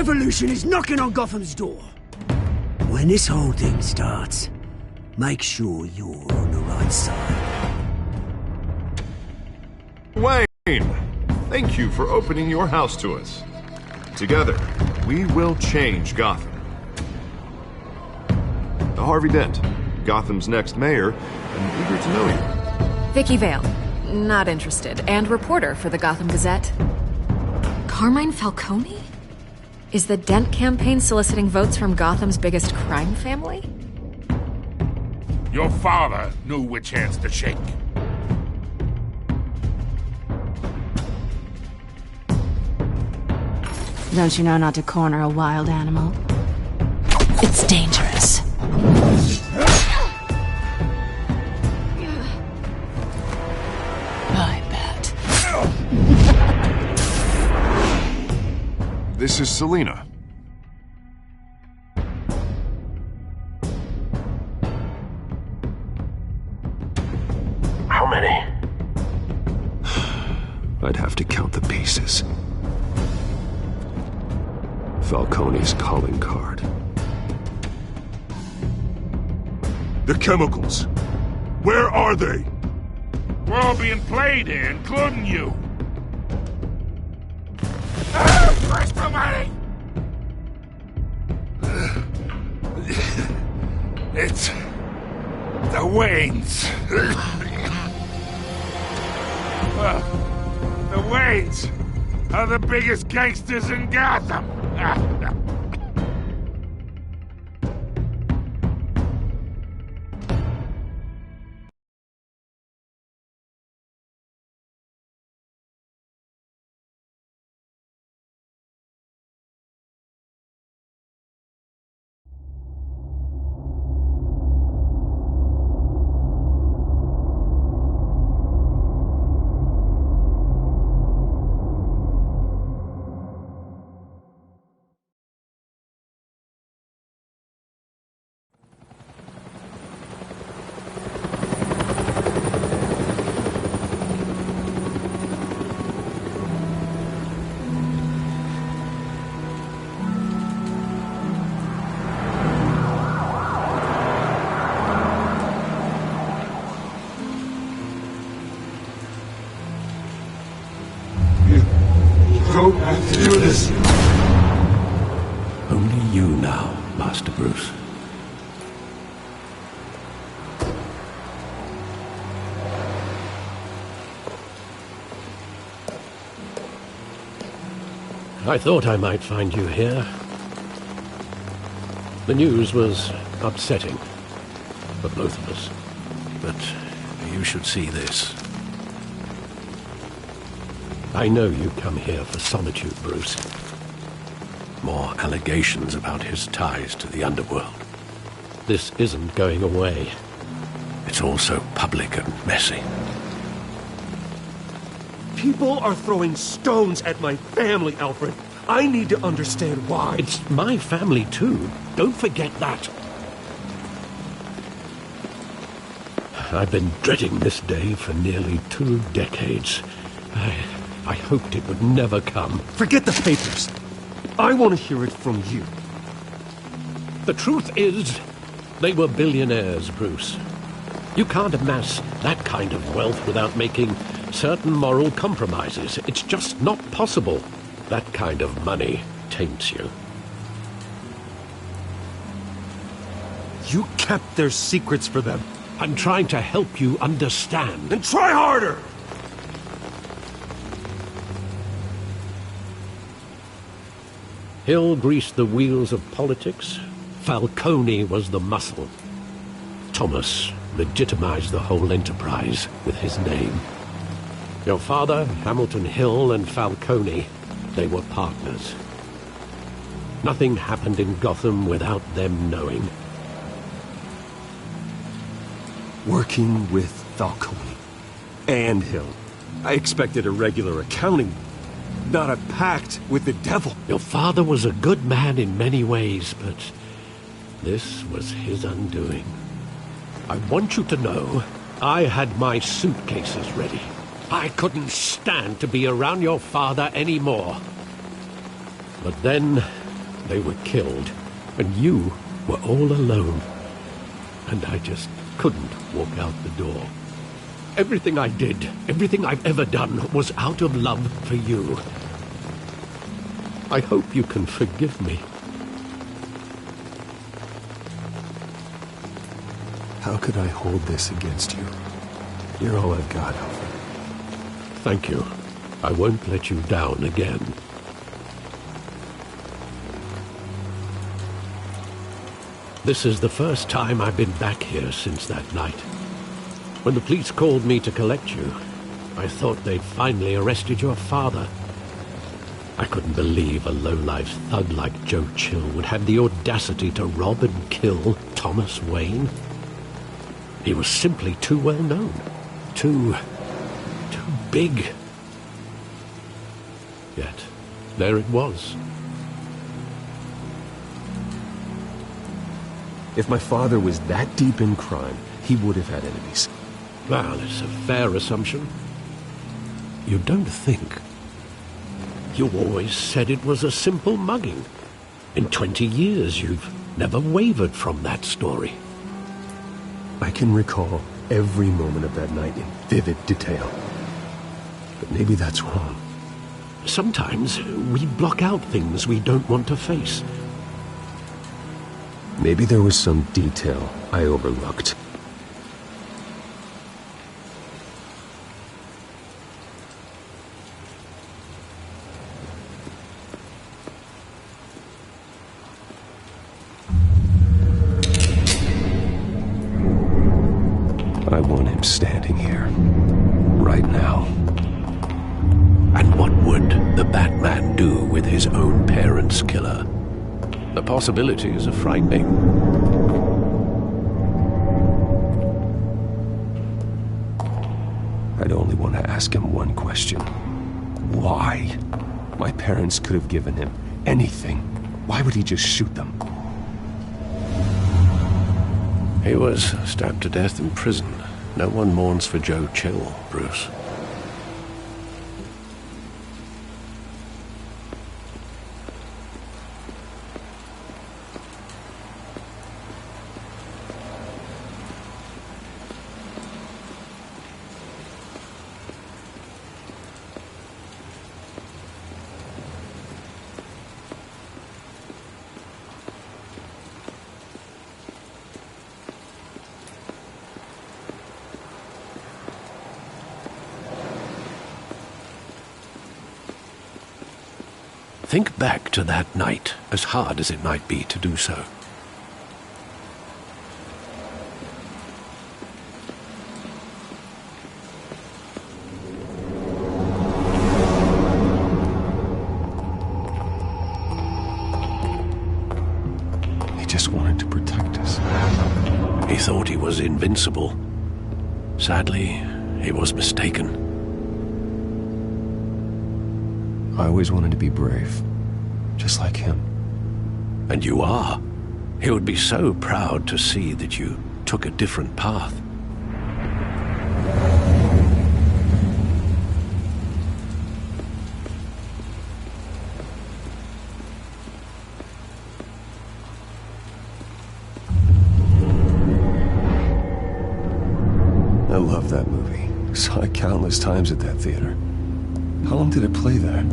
revolution is knocking on Gotham's door. When this whole thing starts, make sure you're on the right side. Wayne, thank you for opening your house to us. Together, we will change Gotham. Harvey Dent, Gotham's next mayor, and eager to know you. Vicky Vale, not interested, and reporter for the Gotham Gazette. Carmine Falcone? Is the Dent campaign soliciting votes from Gotham's biggest crime family? Your father knew which hands to shake. Don't you know not to corner a wild animal? It's dangerous. I bet. This is Selina. How many? I'd have to count the pieces. Falcone's calling card. The chemicals. Where are they? We're all being played here, including you. Where's the money? It's the Waynes. Well, the Waynes are the biggest gangsters in Gotham. Don't have to do this. Only you now, Master Bruce. I thought I might find you here. The news was upsetting for both of us. But you should see this. I know you come here for solitude, Bruce. More allegations about his ties to the underworld. This isn't going away. It's also public and messy. People are throwing stones at my family, Alfred. I need to understand why. It's my family, too. Don't forget that. I've been dreading this day for nearly 2 decades. I hoped it would never come. Forget the papers. I want to hear it from you. The truth is, they were billionaires, Bruce. You can't amass that kind of wealth without making certain moral compromises. It's just not possible. That kind of money taints you. You kept their secrets for them. I'm trying to help you understand. Then try harder! Hill greased the wheels of politics. Falcone was the muscle. Thomas legitimized the whole enterprise with his name. Your father, Hamilton Hill, and Falcone, they were partners. Nothing happened in Gotham without them knowing. Working with Falcone and Hill. I expected a regular accounting, not a pact with the devil. Your father was a good man in many ways, but this was his undoing. I want you to know, I had my suitcases ready. I couldn't stand to be around your father anymore. But then, They were killed, and you were all alone. And I just couldn't walk out the door. Everything I did, everything I've ever done, was out of love for you. I hope you can forgive me. How could I hold this against you? You're all I've got, Alfred. Thank you. I won't let you down again. This is the first time I've been back here since that night. When the police called me to collect you, I thought they'd finally arrested your father. I couldn't believe a low-life thug like Joe Chill would have the audacity to rob and kill Thomas Wayne. He was simply too well known. Too big. Yet, there it was. If my father was that deep in crime, he would have had enemies. Well, it's a fair assumption. You don't think? You always said it was a simple mugging. In 20 years, you've never wavered from that story. I can recall every moment of that night in vivid detail. But maybe that's wrong. Sometimes we block out things we don't want to face. Maybe there was some detail I overlooked. I want him standing here, right now. And what would the Batman do with his own parents' killer? The possibilities are frightening. I'd only want to ask him one question. Why? My parents could have given him anything. Why would he just shoot them? He was stabbed to death in prison. No one mourns for Joe Chill, Bruce. Think back to that night, as hard as it might be to do so. He just wanted to protect us. He thought he was invincible. Sadly, he was mistaken. I always wanted to be brave, just like him. And you are. He would be so proud to see that you took a different path. I love that movie. Saw it countless times at that theater. How long did it play there?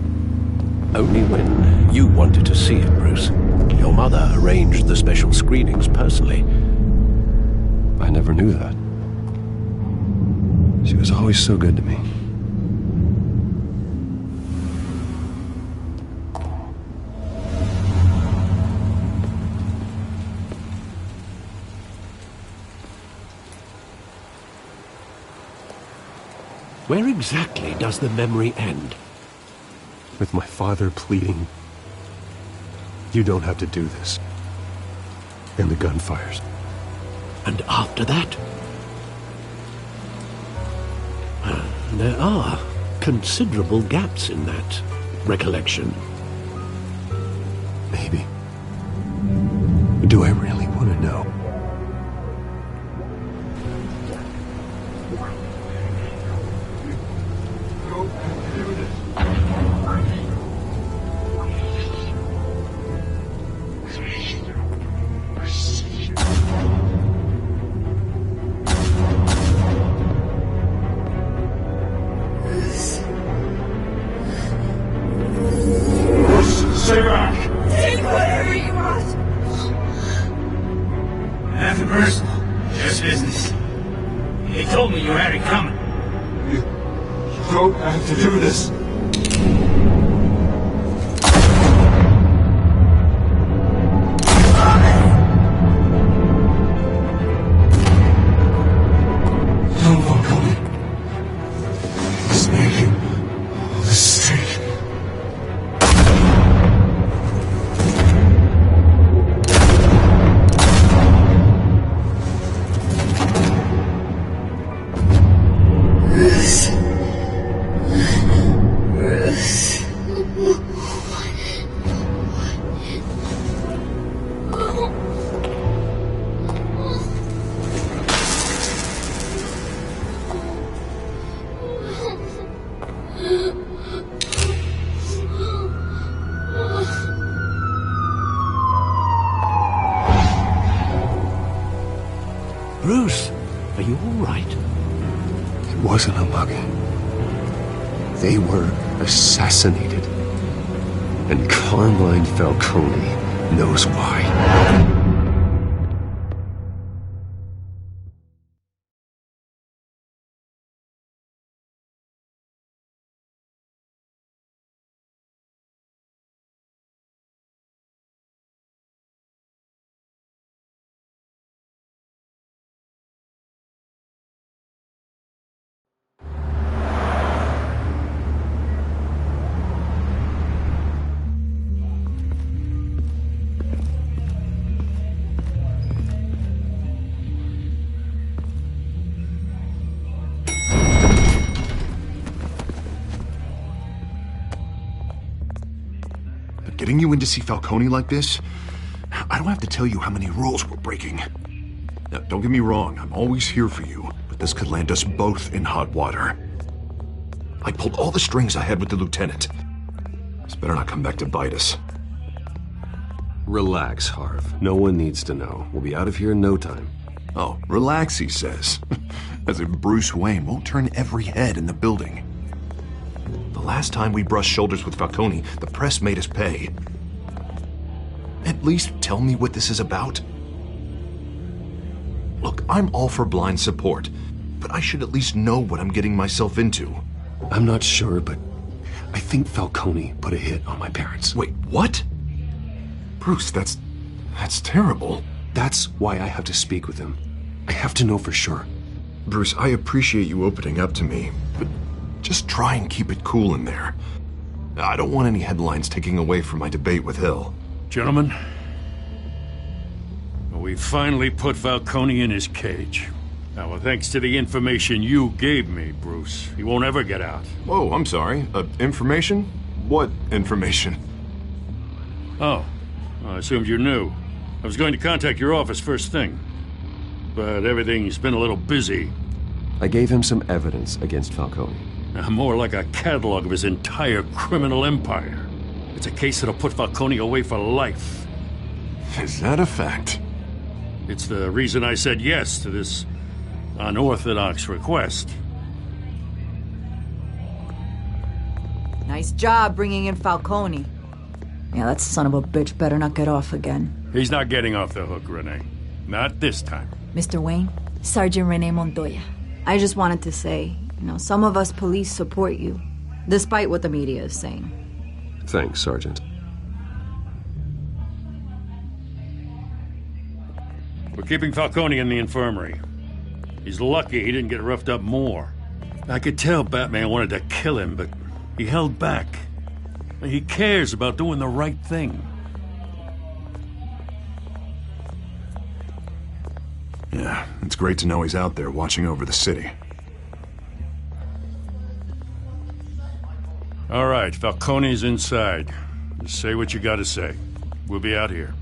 Only when you wanted to see it, Bruce. Your mother arranged the special screenings personally. I never knew that. She was always so good to me. Where exactly does the memory end? With my father pleading, "You don't have to do this." And the gunfires. And after that? There are considerable gaps in that recollection. Maybe. Do I really want to know? Stay back! Take whatever you want! Nothing personal. Just business. He told me you had it coming. You don't have to do this. No, Falcone. He's making a mistake. Bruce, are you all right? It wasn't a mugging. They were assassinated. And Carmine Falcone knows why. Getting you in to see Falcone like this? I don't have to tell you how many rules we're breaking. Now, don't get me wrong, I'm always here for you, but this could land us both in hot water. I pulled all the strings I had with the lieutenant. This better not come back to bite us. Relax, Harv. No one needs to know. We'll be out of here in no time. Oh, relax, he says. As if Bruce Wayne won't turn every head in the building. The last time we brushed shoulders with Falcone, the press made us pay. At least tell me what this is about. Look, I'm all for blind support, but I should at least know what I'm getting myself into. I'm not sure, but I think Falcone put a hit on my parents. Wait, what? Bruce, that's terrible. That's why I have to speak with him. I have to know for sure. Bruce, I appreciate you opening up to me, but just try and keep it cool in there. I don't want any headlines taking away from my debate with Hill. Gentlemen, we finally put Falcone in his cage. Now, well, thanks to the information you gave me, Bruce, he won't ever get out. Whoa, I'm sorry. Information? What information? Oh, I assumed you knew. I was going to contact your office first thing, but everything's been a little busy. I gave him some evidence against Falcone. More like a catalog of his entire criminal empire. It's a case that'll put Falcone away for life. Is that a fact? It's the reason I said yes to this unorthodox request. Nice job bringing in Falcone. Yeah, that son of a bitch better not get off again. He's not getting off the hook, Renee. Not this time. Mr. Wayne, Sergeant Renee Montoya. I just wanted to say, some of us police support you, despite what the media is saying. Thanks, Sergeant. We're keeping Falcone in the infirmary. He's lucky he didn't get roughed up more. I could tell Batman wanted to kill him, but he held back. He cares about doing the right thing. Yeah, it's great to know he's out there watching over the city. All right, Falcone's inside. Just say what you gotta say. We'll be out here.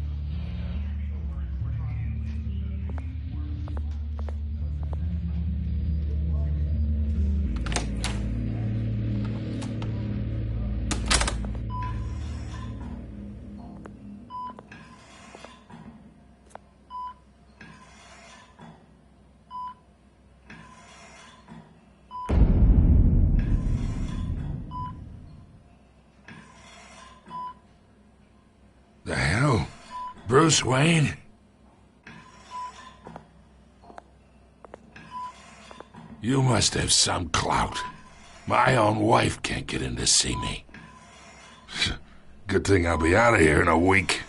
Bruce Wayne? You must have some clout. My own wife can't get in to see me. Good thing I'll be out of here in a week.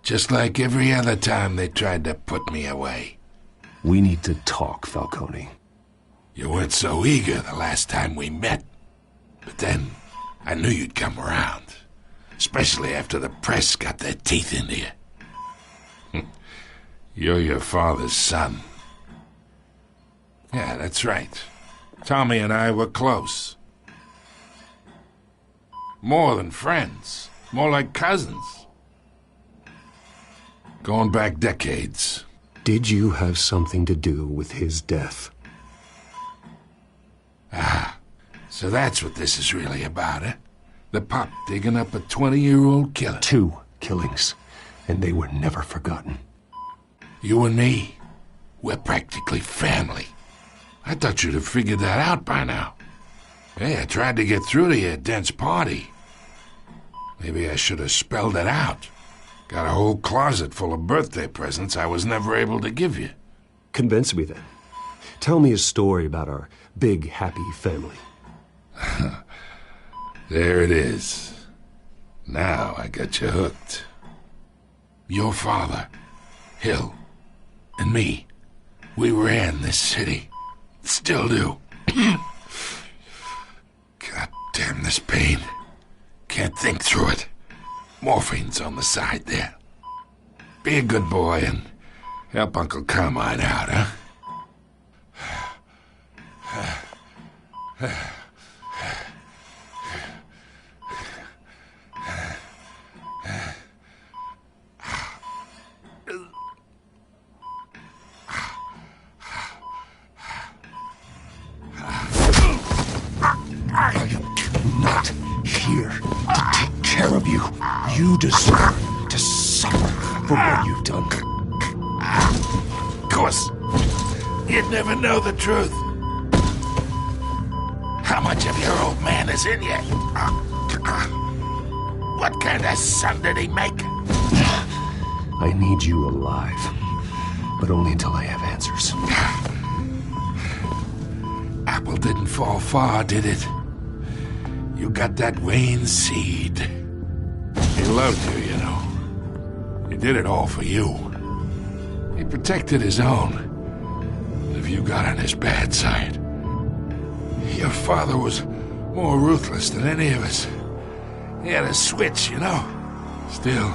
Just like every other time they tried to put me away. We need to talk, Falcone. You weren't so eager the last time we met. But then, I knew you'd come around. Especially after the press got their teeth into you. You're your father's son. Yeah, that's right. Tommy and I were close. More than friends. More like cousins. Going back decades. Did you have something to do with his death? Ah, so that's what this is really about, eh? The pup digging up a 20-year-old killer. 2 killings, and they were never forgotten. You and me, we're practically family. I thought you'd have figured that out by now. Hey, I tried to get through to your dense party. Maybe I should have spelled it out. Got a whole closet full of birthday presents I was never able to give you. Convince me then. Tell me a story about our big, happy family. There it is. Now I got you hooked. Your father, Hill, and me, we ran this city. Still do. God damn this pain. Can't think through it. Morphine's on the side there. Be a good boy and help Uncle Carmine out, huh? I am not here to take care of you. You deserve to suffer for what you've done. Of course, you'd never know the truth. How much of your old man is in you? What kind of son did he make? I need you alive, but only until I have answers. Apple didn't fall far, did it? You got that Wayne seed. He loved you, you know. He did it all for you. He protected his own. If you got on his bad side. Your father was more ruthless than any of us. He had a switch, you know. Still,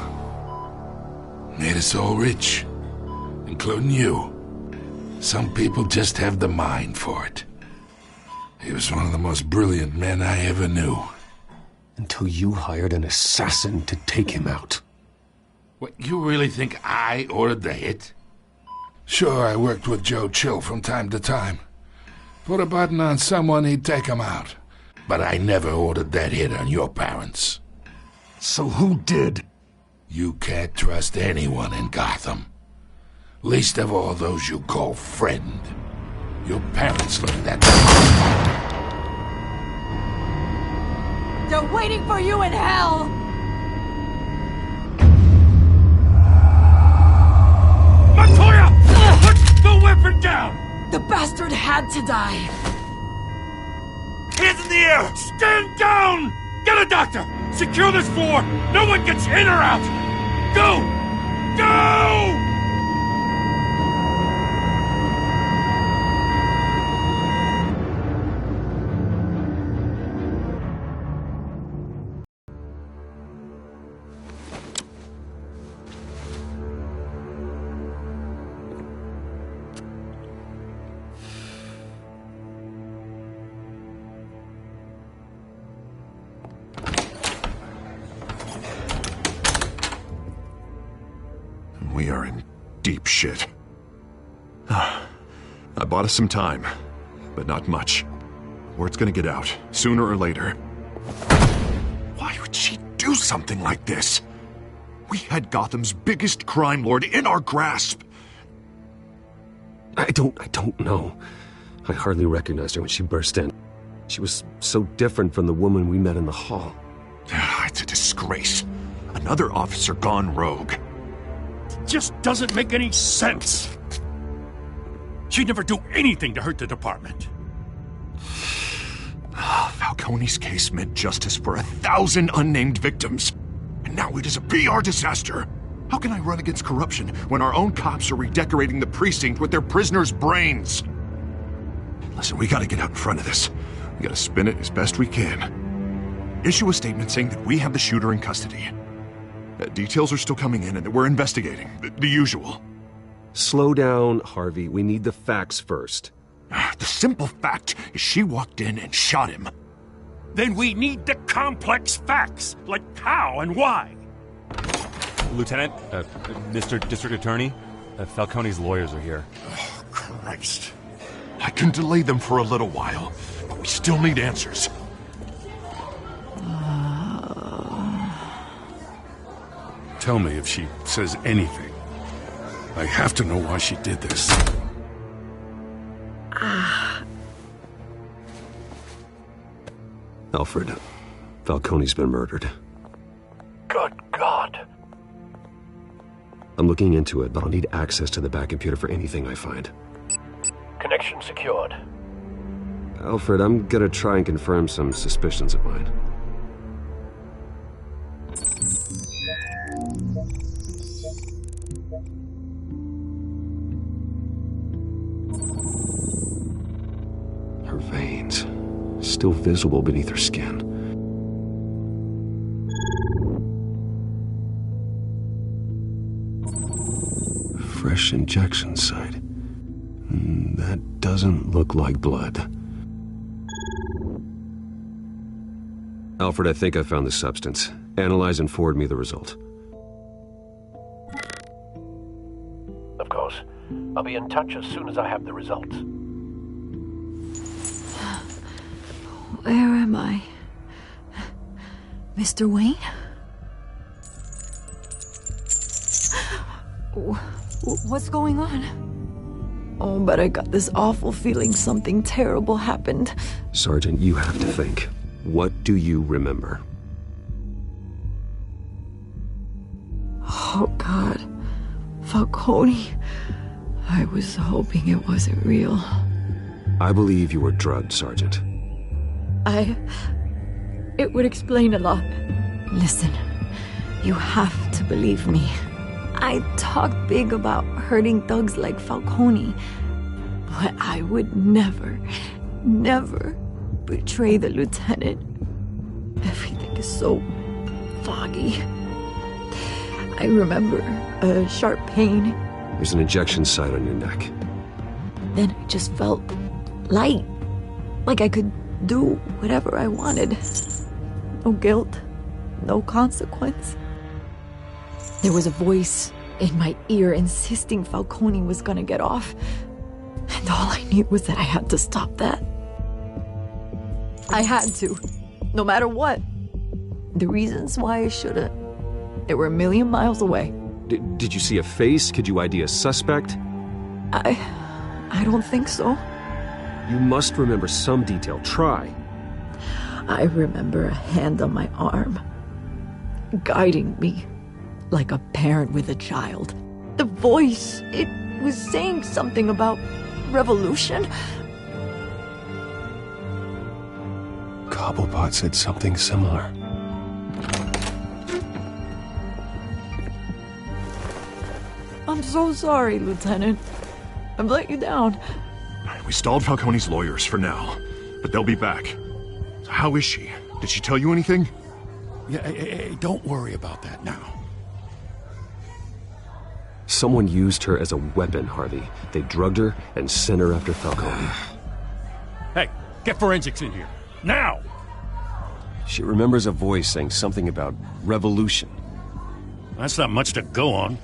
made us all rich, including you. Some people just have the mind for it. He was one of the most brilliant men I ever knew. Until you hired an assassin to take him out. What, you really think I ordered the hit? Sure, I worked with Joe Chill from time to time. Put a button on someone, he'd take him out. But I never ordered that hit on your parents. So who did? You can't trust anyone in Gotham. Least of all those you call friend. Your parents learned that. They're waiting for you in hell! Montoya! Put the weapon down! The bastard had to die! Hands in the air! Stand down! Get a doctor! Secure this floor! No one gets in or out! Go! Go! We are in deep shit. I bought us some time, but not much. Word's gonna get out, sooner or later. Why would she do something like this? We had Gotham's biggest crime lord in our grasp. I don't know. I hardly recognized her when she burst in. She was so different from the woman we met in the hall. It's a disgrace. Another officer gone rogue. Just doesn't make any sense. She'd never do anything to hurt the department. Falcone's case meant justice for 1,000 unnamed victims. And now it is a PR disaster. How can I run against corruption when our own cops are redecorating the precinct with their prisoners' brains? Listen, we gotta get out in front of this. We gotta spin it as best we can. Issue a statement saying that we have the shooter in custody. Details are still coming in and that we're investigating. The usual. Slow down, Harvey. We need the facts first. The simple fact is she walked in and shot him. Then we need the complex facts, like how and why. Lieutenant, Mr. District Attorney, Falcone's lawyers are here. Oh, Christ. I can delay them for a little while, but we still need answers. Tell me if she says anything. I have to know why she did this. Alfred, Falcone's been murdered. Good God. I'm looking into it, but I'll need access to the back computer for anything I find. Connection secured. Alfred, I'm gonna try and confirm some suspicions of mine. Her veins, still visible beneath her skin. Fresh injection site. That doesn't look like blood. Alfred, I think I found the substance. Analyze and forward me the result. Of course. I'll be in touch as soon as I have the results. Where am I? Mr. Wayne? What's going on? Oh, but I got this awful feeling something terrible happened. Sergeant, you have to think. What do you remember? Oh, God. Falcone. I was hoping it wasn't real. I believe you were drugged, Sergeant. It would explain a lot. Listen, you have to believe me. I talked big about hurting thugs like Falcone, but I would never betray the lieutenant. Everything is so foggy. I remember a sharp pain. There's an injection site on your neck. Then I just felt light, like I could do whatever I wanted. No guilt, no consequence. There was a voice in my ear insisting Falcone was gonna get off. And all I knew was that I had to stop that. I had to, no matter what. The reasons why I shouldn't, they were a million miles away. Did you see a face? Could you ID a suspect? I don't think so. You must remember some detail. Try. I remember a hand on my arm, guiding me like a parent with a child. The voice, it was saying something about revolution. Cobblepot said something similar. I'm so sorry, Lieutenant. I've let you down. We stalled Falcone's lawyers for now, but they'll be back. So how is she? Did she tell you anything? Yeah, hey, don't worry about that now. Someone used her as a weapon, Harvey. They drugged her and sent her after Falcone. Hey, get forensics in here. Now! She remembers a voice saying something about revolution. That's not much to go on.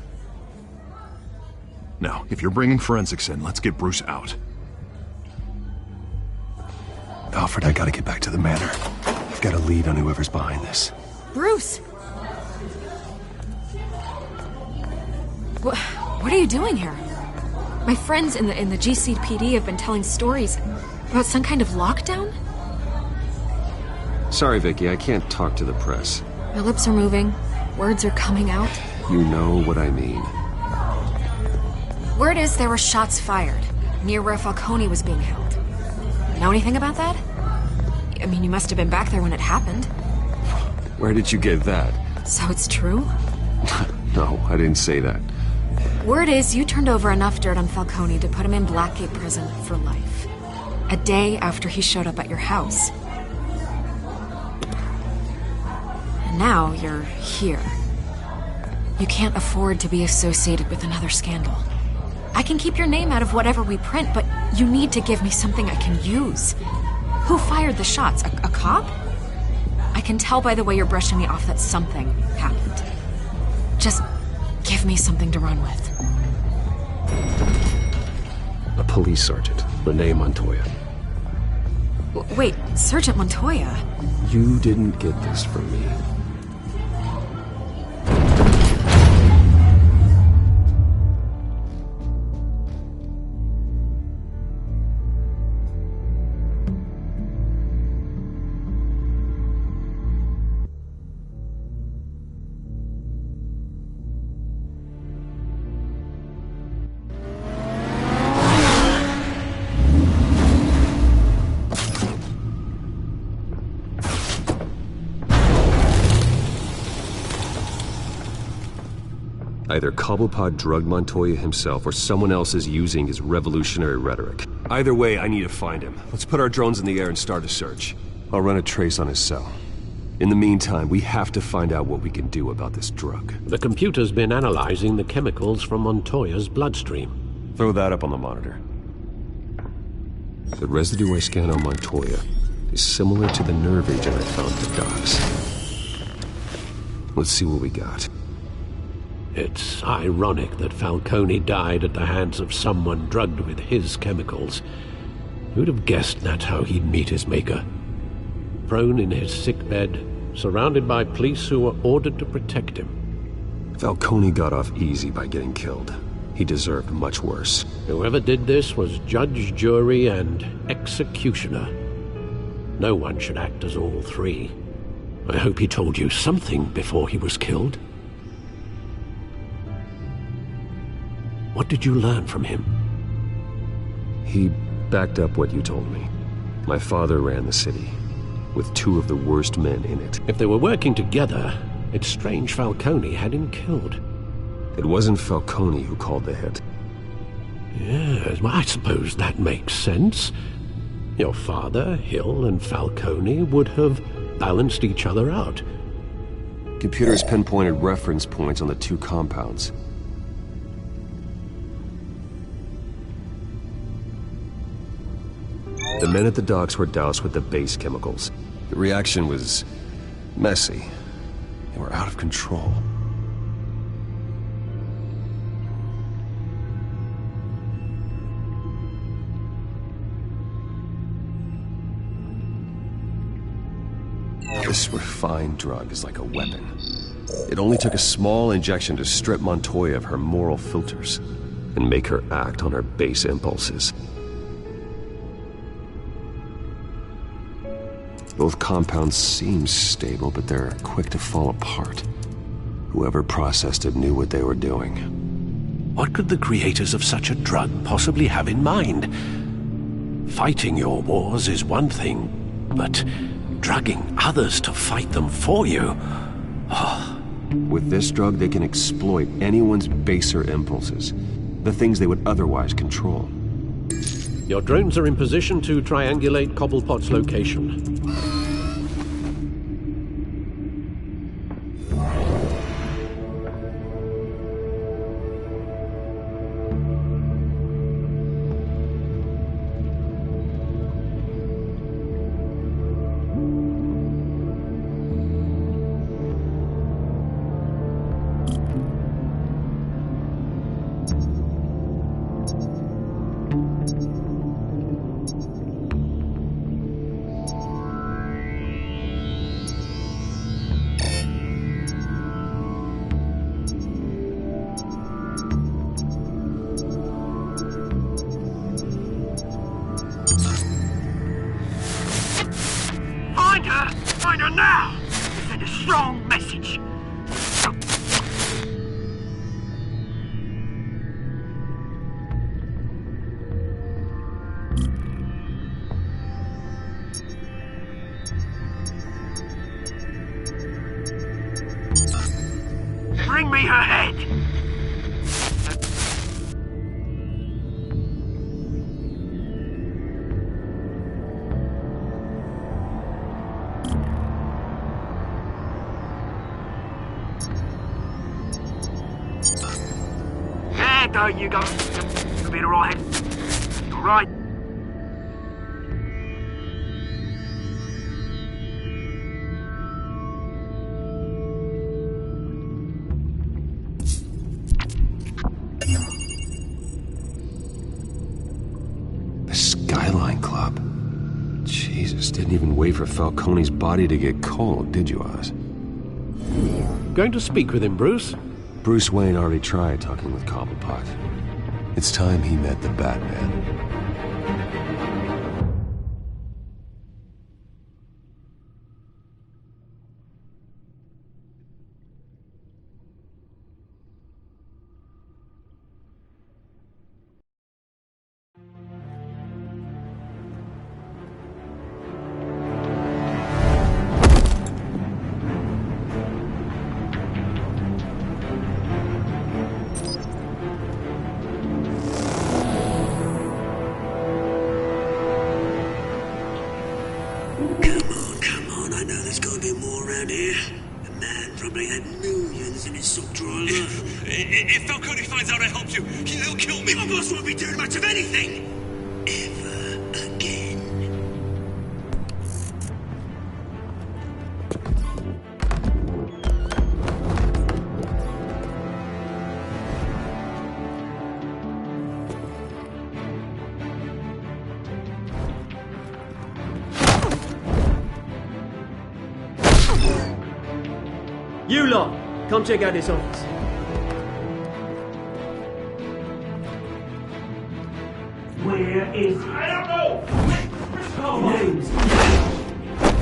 Now, if you're bringing forensics in, let's get Bruce out. Alfred, I gotta get back to the manor. I've got a lead on whoever's behind this. Bruce! What are you doing here? My friends in the GCPD have been telling stories about some kind of lockdown? Sorry, Vicky, I can't talk to the press. My lips are moving. Words are coming out. You know what I mean. Word is there were shots fired near where Falcone was being held. Know anything about that? I mean, you must have been back there when it happened. Where did you get that? So it's true? No, I didn't say that. Word is you turned over enough dirt on Falcone to put him in Blackgate Prison for life. A day after he showed up at your house. And now you're here. You can't afford to be associated with another scandal. I can keep your name out of whatever we print, but you need to give me something I can use. Who fired the shots? A cop? I can tell by the way you're brushing me off that something happened. Just give me something to run with. A police sergeant, Renee Montoya. Wait, Sergeant Montoya? You didn't get this from me. Either Cobblepot drugged Montoya himself, or someone else is using his revolutionary rhetoric. Either way, I need to find him. Let's put our drones in the air and start a search. I'll run a trace on his cell. In the meantime, we have to find out what we can do about this drug. The computer's been analyzing the chemicals from Montoya's bloodstream. Throw that up on the monitor. The residue I scanned on Montoya is similar to the nerve agent I found at the docks. Let's see what we got. It's ironic that Falcone died at the hands of someone drugged with his chemicals. Who'd have guessed that's how he'd meet his maker? Prone in his sickbed, surrounded by police who were ordered to protect him. Falcone got off easy by getting killed. He deserved much worse. Whoever did this was judge, jury, and executioner. No one should act as all three. I hope he told you something before he was killed. What did you learn from him? He backed up what you told me. My father ran the city, with two of the worst men in it. If they were working together, it's strange Falcone had him killed. It wasn't Falcone who called the hit. Yes, well, I suppose that makes sense. Your father, Hill, and Falcone would have balanced each other out. Computers pinpointed reference points on the two compounds. The men at the docks were doused with the base chemicals. The reaction was messy. They were out of control. This refined drug is like a weapon. It only took a small injection to strip Montoya of her moral filters and make her act on her base impulses. Both compounds seem stable, but they're quick to fall apart. Whoever processed it knew what they were doing. What could the creators of such a drug possibly have in mind? Fighting your wars is one thing, but drugging others to fight them for you? Oh. With this drug, they can exploit anyone's baser impulses, the things they would otherwise control. Your drones are in position to triangulate Cobblepot's location. Bring me her head! There you go. You'll be alright. Alright. The Skyline Club. Jesus, didn't even wait for Falcone's body to get cold, did you, Oz? Going to speak with him, Bruce? Bruce Wayne already tried talking with Cobblepot. It's time he met the Batman. If Falcone finds out I helped you, he'll kill me. Your boss won't be doing much of anything. Ever again. You lot, come check out this office. Where is... I don't know! Names.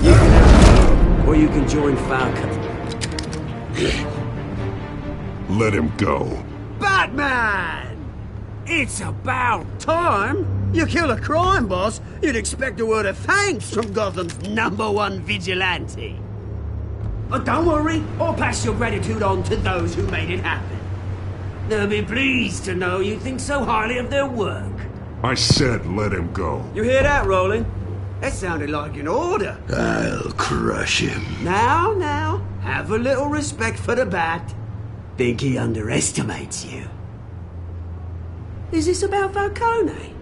You can have, or you can join Falcon. Let him go. Batman! It's about time. You kill a crime boss, you'd expect a word of thanks from Gotham's #1 vigilante. But don't worry, I'll pass your gratitude on to those who made it happen. They'll be pleased to know you think so highly of their work. I said let him go. You hear that, Roland? That sounded like an order. I'll crush him. Now, have a little respect for the Bat. Think he underestimates you. Is this about Falcone?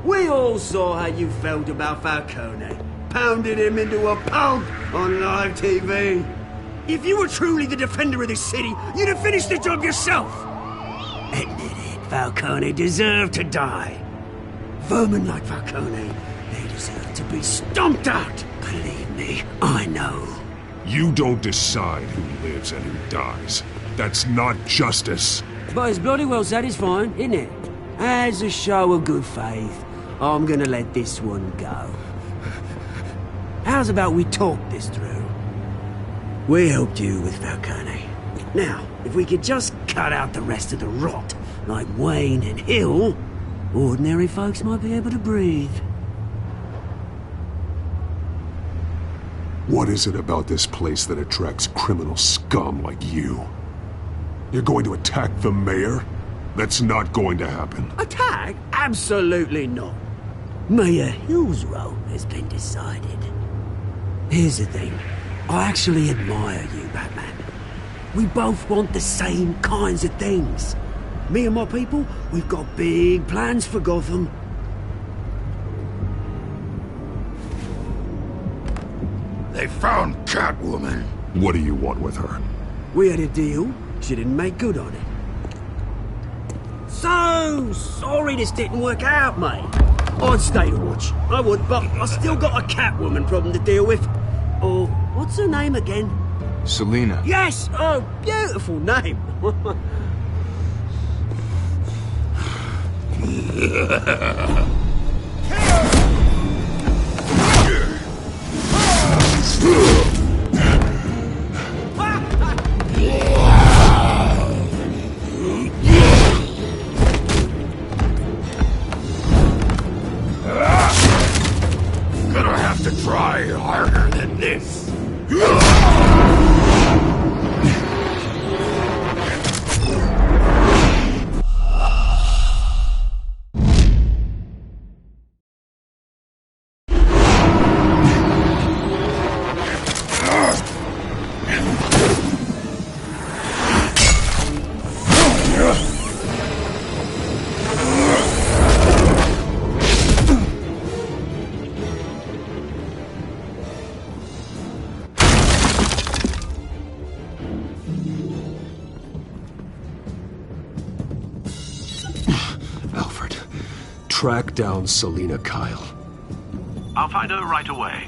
We all saw how you felt about Falcone. Pounded him into a pulp on live TV. If you were truly the defender of this city, you'd have finished the job yourself. Admit it, Falcone deserved to die. Vermin like Falcone, they deserve to be stomped out. Believe me, I know. You don't decide who lives and who dies. That's not justice. But it's bloody well satisfying, isn't it? As a show of good faith, I'm gonna let this one go. How's about we talk this through? We helped you with Falcone. Now, if we could just cut out the rest of the rot, like Wayne and Hill, ordinary folks might be able to breathe. What is it about this place that attracts criminal scum like you? You're going to attack the mayor? That's not going to happen. Attack? Absolutely not. Mayor Hill's role has been decided. Here's the thing. I actually admire you, Batman. We both want the same kinds of things. Me and my people, we've got big plans for Gotham. They found Catwoman. What do you want with her? We had a deal. She didn't make good on it. So sorry this didn't work out, mate. I'd stay to watch. I would, but I still got a Catwoman problem to deal with. Oh, what's her name again? Selina. Yes! Oh, beautiful name. Gonna have to try harder than this. track down Selina Kyle. I'll find her right away.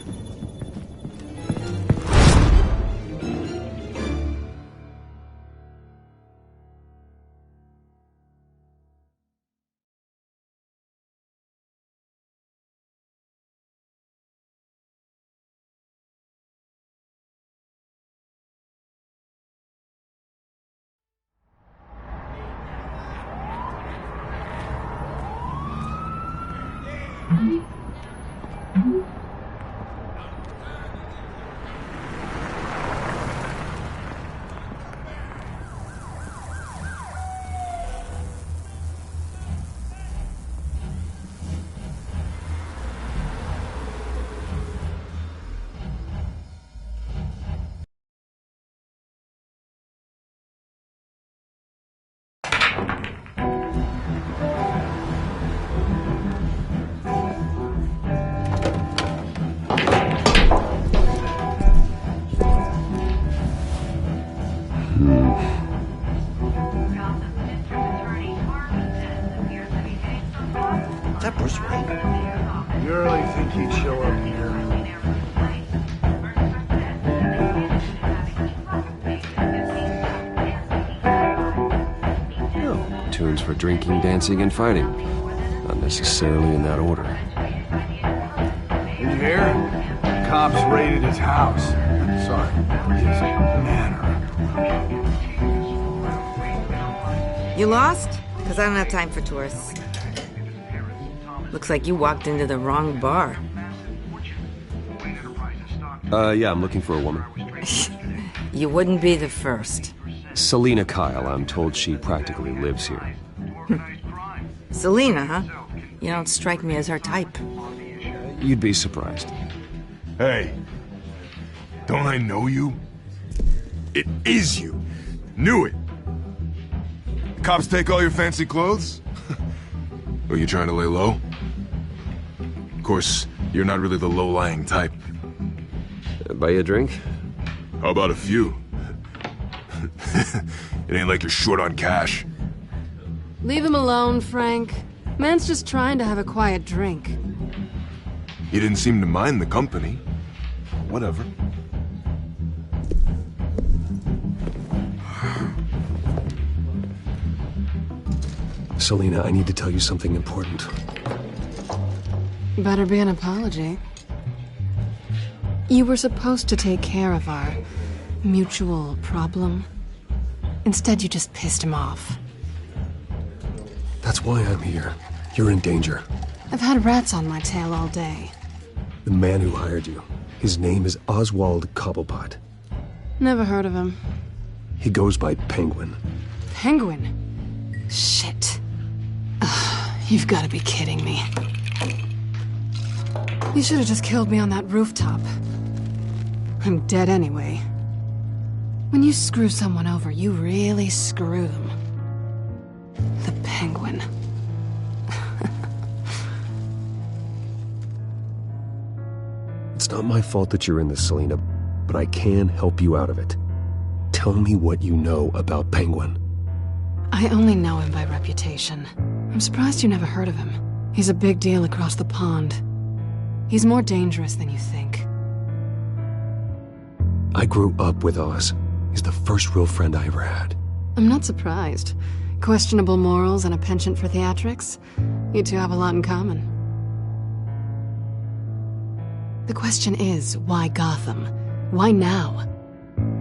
Tunes for drinking, dancing, and fighting. Not necessarily in that order. Did you hear? Cops raided his house. Sorry, his manor. You lost? Because I don't have time for tourists. Looks like you walked into the wrong bar. Yeah, I'm looking for a woman. You wouldn't be the first. Selina Kyle, I'm told she practically lives here. Selina, huh? You don't strike me as her type. You'd be surprised. Hey, don't I know you? It is you. Knew it. The cops take all your fancy clothes? Are you trying to lay low? Of course, you're not really the low-lying type. Buy you a drink? How about a few? It ain't like you're short on cash. Leave him alone, Frank. Man's just trying to have a quiet drink. He didn't seem to mind the company. Whatever. Selina, I need to tell you something important. Better be an apology. You were supposed to take care of our mutual problem. Instead, you just pissed him off. That's why I'm here. You're in danger. I've had rats on my tail all day. The man who hired you, his name is Oswald Cobblepot. Never heard of him. He goes by Penguin. Penguin? Shit. Ugh, you've got to be kidding me. You should have just killed me on that rooftop. I'm dead anyway. When you screw someone over, you really screw them. The Penguin. It's not my fault that you're in this, Selina, but I can help you out of it. Tell me what you know about Penguin. I only know him by reputation. I'm surprised you never heard of him. He's a big deal across the pond. He's more dangerous than you think. I grew up with Oz. He's the first real friend I ever had. I'm not surprised. Questionable morals and a penchant for theatrics. You two have a lot in common. The question is, why Gotham? Why now?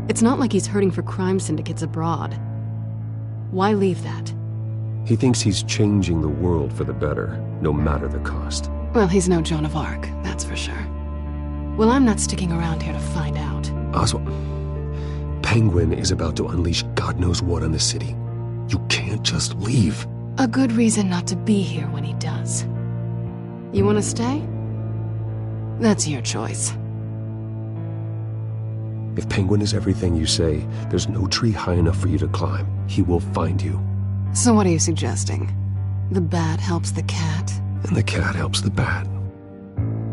It's not like he's hurting for crime syndicates abroad. Why leave that? He thinks he's changing the world for the better, no matter the cost. Well, he's no Joan of Arc, that's for sure. Well, I'm not sticking around here to find out. Oswald, Penguin is about to unleash God knows what on the city. You can't just leave. A good reason not to be here when he does. You want to stay? That's your choice. If Penguin is everything you say, there's no tree high enough for you to climb. He will find you. So what are you suggesting? The bat helps the cat? And the cat helps the bat.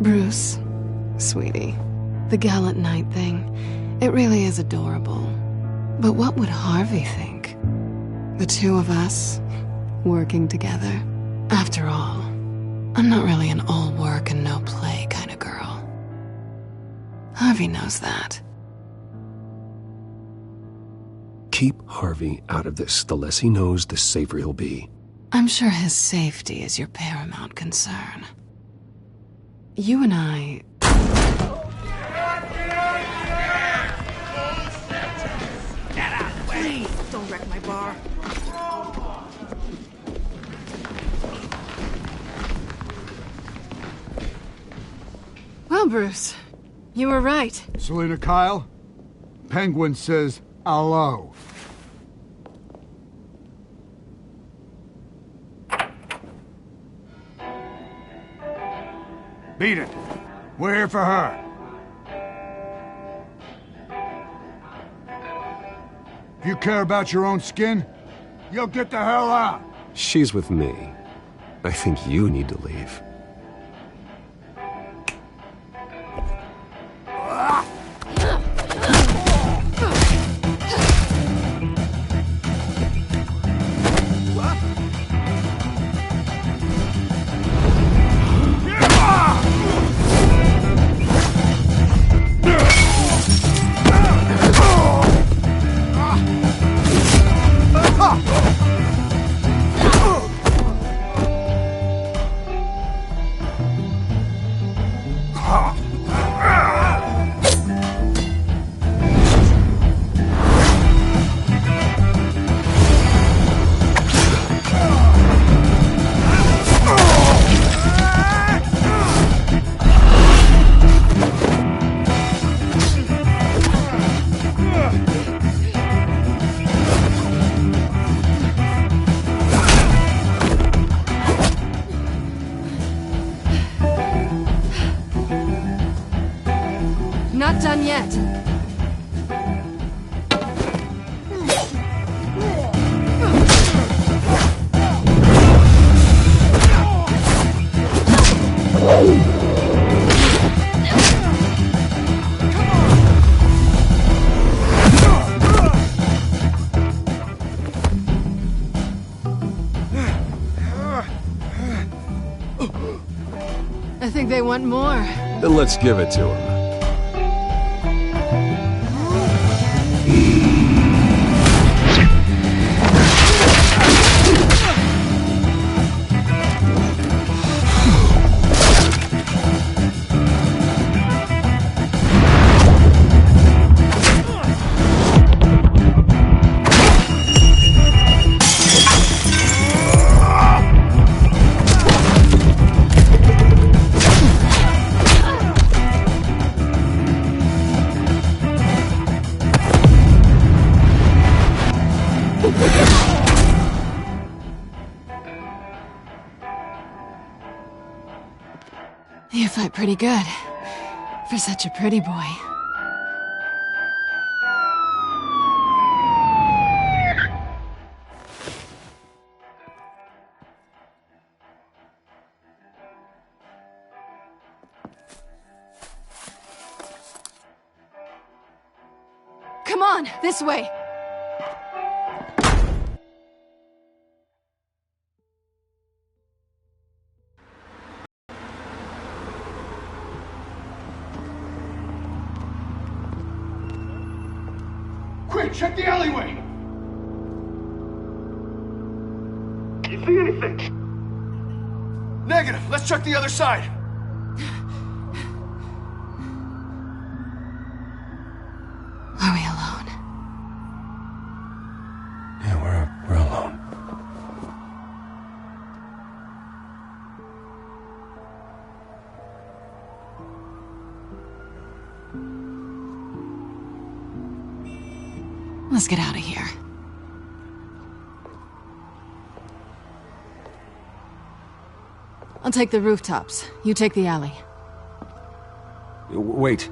Bruce, sweetie, the gallant knight thing, it really is adorable. But what would Harvey think? The two of us, working together. After all, I'm not really an all work and no play kind of girl. Harvey knows that. Keep Harvey out of this. The less he knows, the safer he'll be. I'm sure his safety is your paramount concern. You and I... Get out of the way! Please, don't wreck my bar. Well, Bruce, you were right. Selina Kyle, Penguin says hello. Beat it. We're here for her. If you care about your own skin, you'll get the hell out. She's with me. I think you need to leave. Not done yet. I think they want more. Then let's give it to him. You fight pretty good. For such a pretty boy. Come on, this way! Quick, check the alleyway! You see anything? Negative. Let's check the other side. Are we alone? Yeah, we're alone. Let's get out of here. I'll take the rooftops. You take the alley. Wait.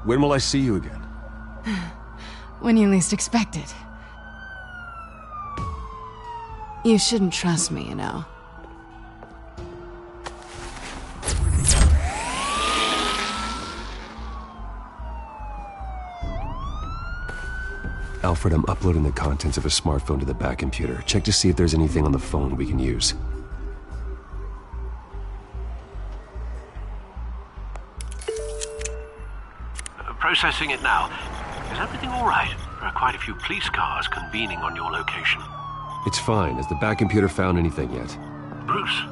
When will I see you again? When you least expect it. You shouldn't trust me, you know. Alfred, I'm uploading the contents of a smartphone to the back computer. Check to see if there's anything on the phone we can use. Processing it now. Is everything all right? There are quite a few police cars convening on your location. It's fine. Has the back computer found anything yet? Bruce,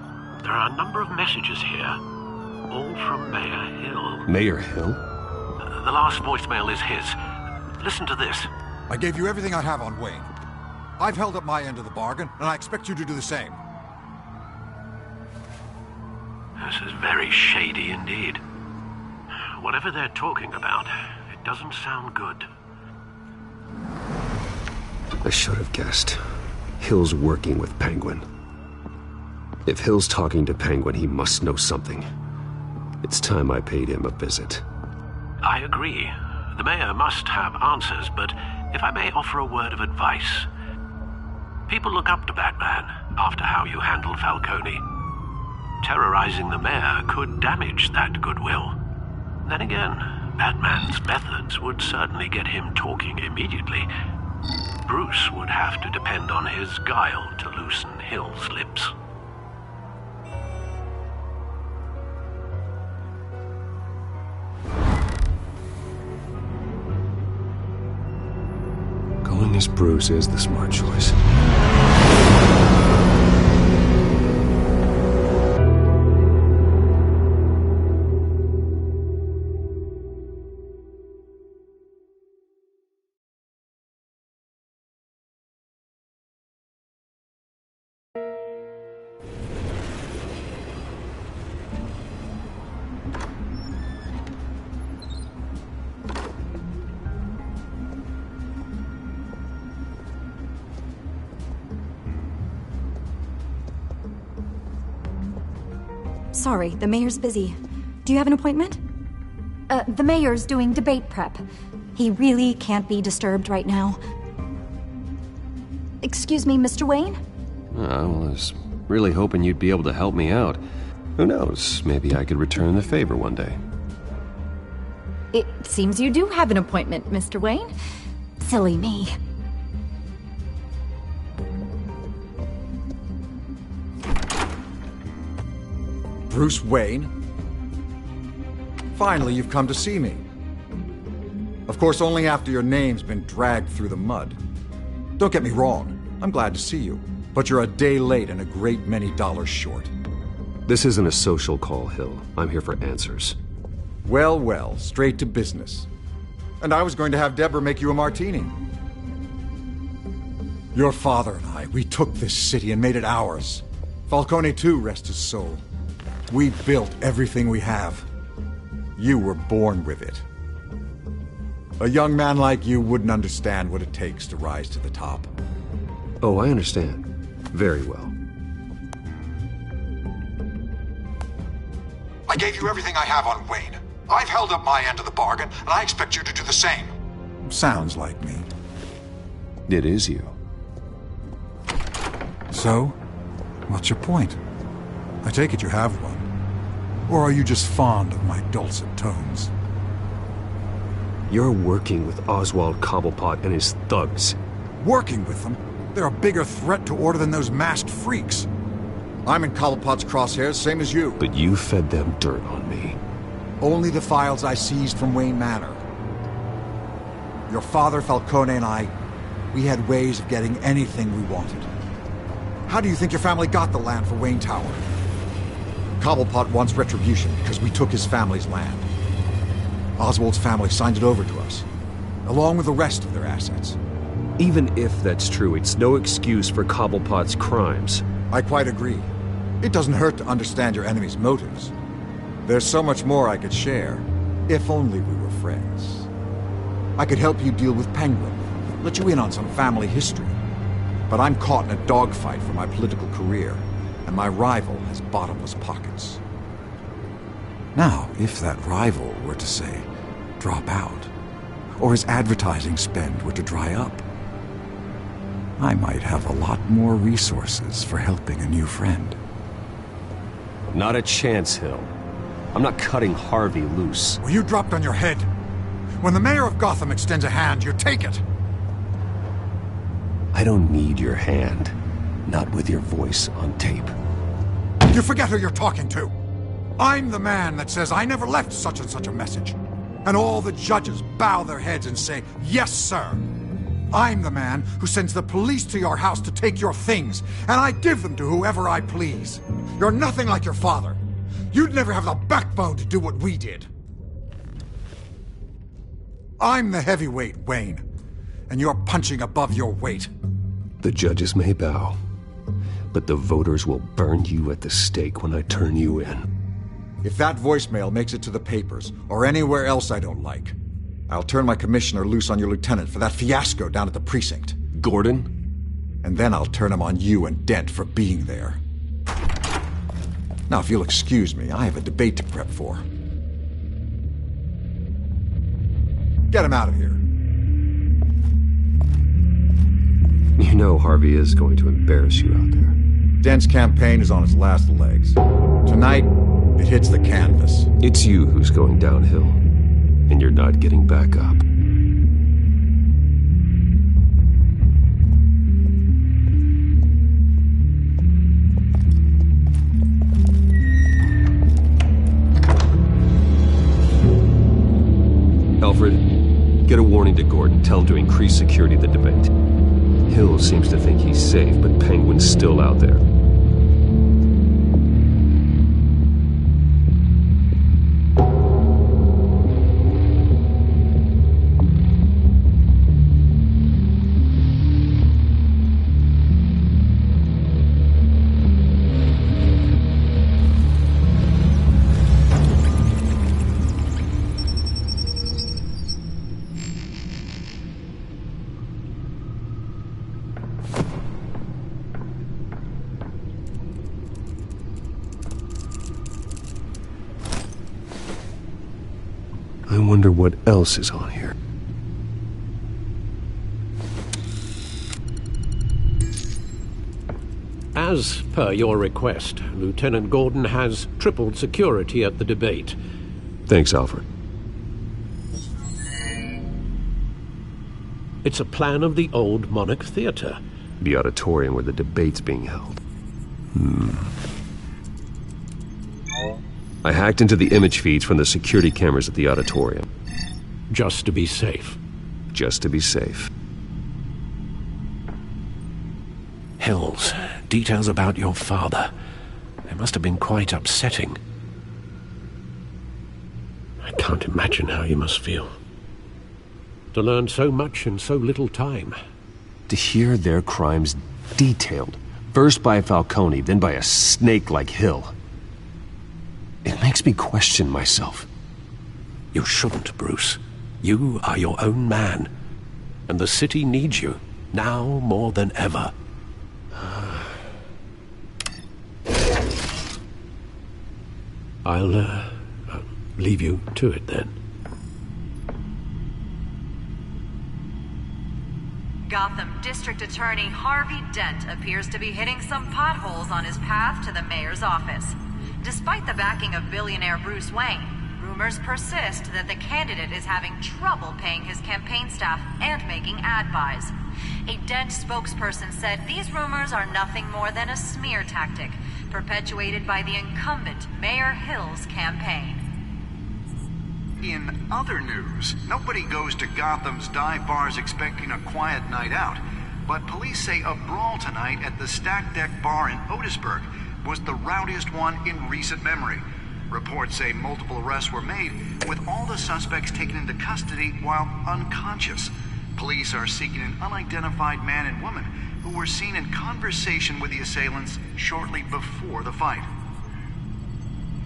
there are a number of messages here, all from Mayor Hill. Mayor Hill? The last voicemail is his. Listen to this. I gave you everything I have on Wayne. I've held up my end of the bargain, and I expect you to do the same. This is very shady indeed. Whatever they're talking about, it doesn't sound good. I should have guessed. Hill's working with Penguin. If Hill's talking to Penguin, he must know something. It's time I paid him a visit. I agree. The mayor must have answers, but if I may offer a word of advice. People look up to Batman after how you handled Falcone. Terrorizing the mayor could damage that goodwill. Then again, Batman's methods would certainly get him talking immediately. Bruce would have to depend on his guile to loosen Hill's lips. Going as Bruce is the smart choice. Sorry, the mayor's busy. Do you have an appointment? The mayor's doing debate prep. He really can't be disturbed right now. Excuse me, Mr. Wayne? I was really hoping you'd be able to help me out. Who knows, maybe I could return the favor one day. It seems you do have an appointment, Mr. Wayne. Silly me. Bruce Wayne? Finally, you've come to see me. Of course, only after your name's been dragged through the mud. Don't get me wrong, I'm glad to see you, but you're a day late and a great many dollars short. This isn't a social call, Hill. I'm here for answers. Well, well, straight to business. And I was going to have Deborah make you a martini. Your father and I, we took this city and made it ours. Falcone too, rest his soul. We built everything we have. You were born with it. A young man like you wouldn't understand what it takes to rise to the top. Oh, I understand. Very well. I gave you everything I have on Wayne. I've held up my end of the bargain, and I expect you to do the same. Sounds like me. It is you. So, what's your point? I take it you have one. Or are you just fond of my dulcet tones? You're working with Oswald Cobblepot and his thugs. Working with them? They're a bigger threat to order than those masked freaks. I'm in Cobblepot's crosshairs, same as you. But you fed them dirt on me. Only the files I seized from Wayne Manor. Your father, Falcone, and I, we had ways of getting anything we wanted. How do you think your family got the land for Wayne Tower? Cobblepot wants retribution because we took his family's land. Oswald's family signed it over to us, along with the rest of their assets. Even if that's true, it's no excuse for Cobblepot's crimes. I quite agree. It doesn't hurt to understand your enemy's motives. There's so much more I could share, if only we were friends. I could help you deal with Penguin, let you in on some family history. But I'm caught in a dogfight for my political career, and my rival has bottomless pockets. Now, if that rival were to, say, drop out, or his advertising spend were to dry up, I might have a lot more resources for helping a new friend. Not a chance, Hill. I'm not cutting Harvey loose. Well, you dropped on your head. When the mayor of Gotham extends a hand, you take it. I don't need your hand. Not with your voice on tape. You forget who you're talking to. I'm the man that says I never left such and such a message. And all the judges bow their heads and say, yes, sir. I'm the man who sends the police to your house to take your things, and I give them to whoever I please. You're nothing like your father. You'd never have the backbone to do what we did. I'm the heavyweight, Wayne, and you're punching above your weight. The judges may bow, but the voters will burn you at the stake when I turn you in. If that voicemail makes it to the papers, or anywhere else I don't like, I'll turn my commissioner loose on your lieutenant for that fiasco down at the precinct. Gordon? And then I'll turn him on you and Dent for being there. Now, if you'll excuse me, I have a debate to prep for. Get him out of here. You know Harvey is going to embarrass you out there. Dent's campaign is on its last legs. Tonight, it hits the canvas. It's you who's going downhill, and you're not getting back up. Alfred, get a warning to Gordon. Tell him to increase security at the debate. Hill seems to think he's safe, but Penguin's still out there. I wonder what else is on here. As per your request, Lieutenant Gordon has tripled security at the debate. Thanks, Alfred. It's a plan of the old Monarch Theater. The auditorium where the debate's being held. I hacked into the image feeds from the security cameras at the auditorium. Just to be safe. Just to be safe. Hills, details about your father. They must have been quite upsetting. I can't imagine how you must feel. To learn so much in so little time. To hear their crimes detailed, first by Falcone, then by a snake like Hill. It makes me question myself. You shouldn't, Bruce. You are your own man. And the city needs you, now more than ever. I'll leave you to it then. Gotham District Attorney Harvey Dent appears to be hitting some potholes on his path to the mayor's office. Despite the backing of billionaire Bruce Wayne, rumors persist that the candidate is having trouble paying his campaign staff and making ad buys. A Dent spokesperson said these rumors are nothing more than a smear tactic, perpetuated by the incumbent Mayor Hill's campaign. In other news, nobody goes to Gotham's dive bars expecting a quiet night out, but police say a brawl tonight at the Stack Deck Bar in Otisburg was the rowdiest one in recent memory. Reports say multiple arrests were made, with all the suspects taken into custody while unconscious. Police are seeking an unidentified man and woman who were seen in conversation with the assailants shortly before the fight.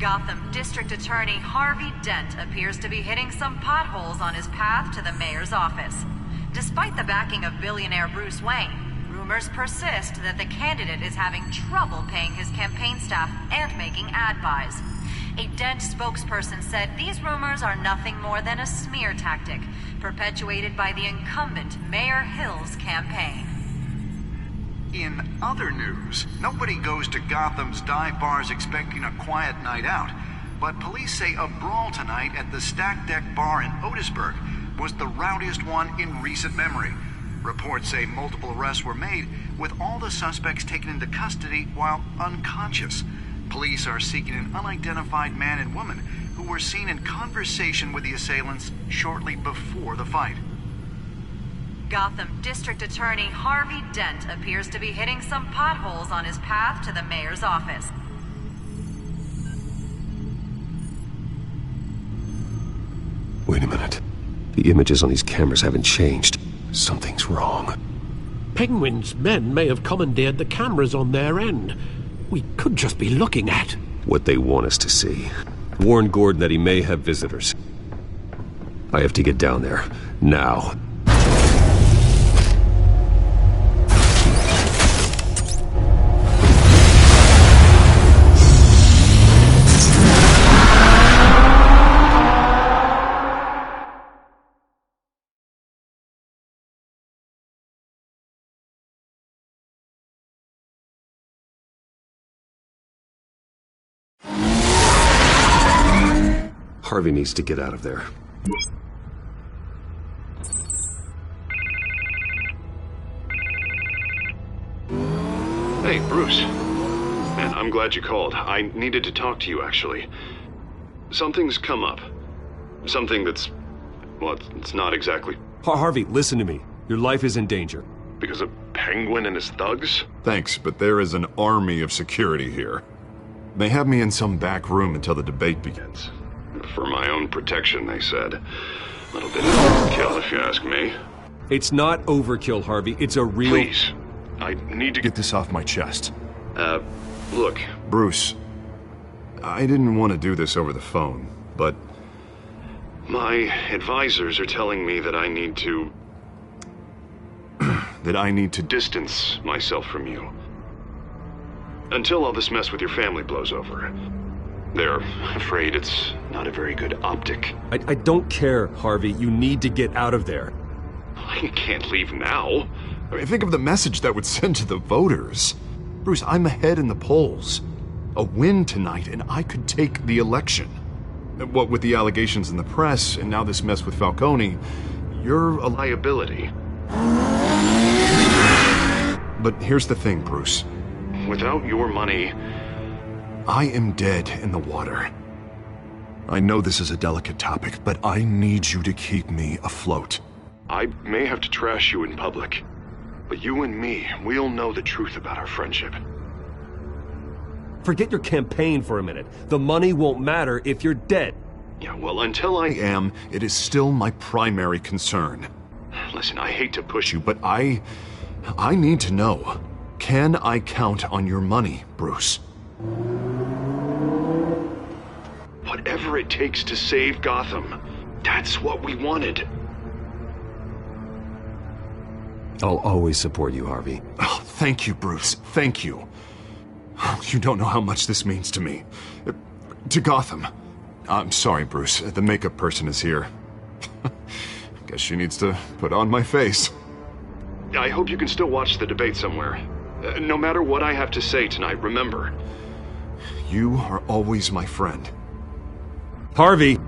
Gotham District Attorney Harvey Dent appears to be hitting some potholes on his path to the mayor's office. Despite the backing of billionaire Bruce Wayne, rumors persist that the candidate is having trouble paying his campaign staff and making ad buys. A Dent spokesperson said these rumors are nothing more than a smear tactic, perpetuated by the incumbent Mayor Hill's campaign. In other news, nobody goes to Gotham's dive bars expecting a quiet night out, but police say a brawl tonight at the Stack Deck Bar in Otisburg was the rowdiest one in recent memory. Reports say multiple arrests were made, with all the suspects taken into custody while unconscious. Police are seeking an unidentified man and woman who were seen in conversation with the assailants shortly before the fight. Gotham District Attorney Harvey Dent appears to be hitting some potholes on his path to the mayor's office. Wait a minute. The images on these cameras haven't changed. Something's wrong. Penguin's men may have commandeered the cameras on their end. We could just be looking at what they want us to see. Warn Gordon that he may have visitors. I have to get down there. Now. Harvey needs to get out of there. Hey, Bruce. Man, I'm glad you called. I needed to talk to you, actually. Something's come up. Something that's... well, it's not exactly... Harvey, listen to me. Your life is in danger. Because of Penguin and his thugs? Thanks, but there is an army of security here. They have me in some back room until the debate begins. For my own protection, they said. A little bit of overkill, if you ask me. It's not overkill, Harvey. It's a real... Please. I need to get this off my chest. Look, Bruce. I didn't want to do this over the phone, but... my advisors are telling me that I need to... that I need to distance myself from you. Until all this mess with your family blows over. They're afraid it's not a very good optic. I don't care, Harvey. You need to get out of there. I can't leave now. I mean, think of the message that would send to the voters. Bruce, I'm ahead in the polls. A win tonight, and I could take the election. What with the allegations in the press, and now this mess with Falcone, you're a liability. But here's the thing, Bruce. Without your money... I am dead in the water. I know this is a delicate topic, but I need you to keep me afloat. I may have to trash you in public, but you and me, we'll know the truth about our friendship. Forget your campaign for a minute. The money won't matter if you're dead. Yeah, well, until I am, it is still my primary concern. Listen, I hate to push you, but I need to know. Can I count on your money, Bruce? Whatever it takes to save Gotham, that's what we wanted. I'll always support you, Harvey. Oh, thank you, Bruce. Thank you. You don't know how much this means to me. To Gotham. I'm sorry, Bruce. The makeup person is here. Guess she needs to put on my face. I hope you can still watch the debate somewhere. No matter what I have to say tonight, remember, you are always my friend. Harvey!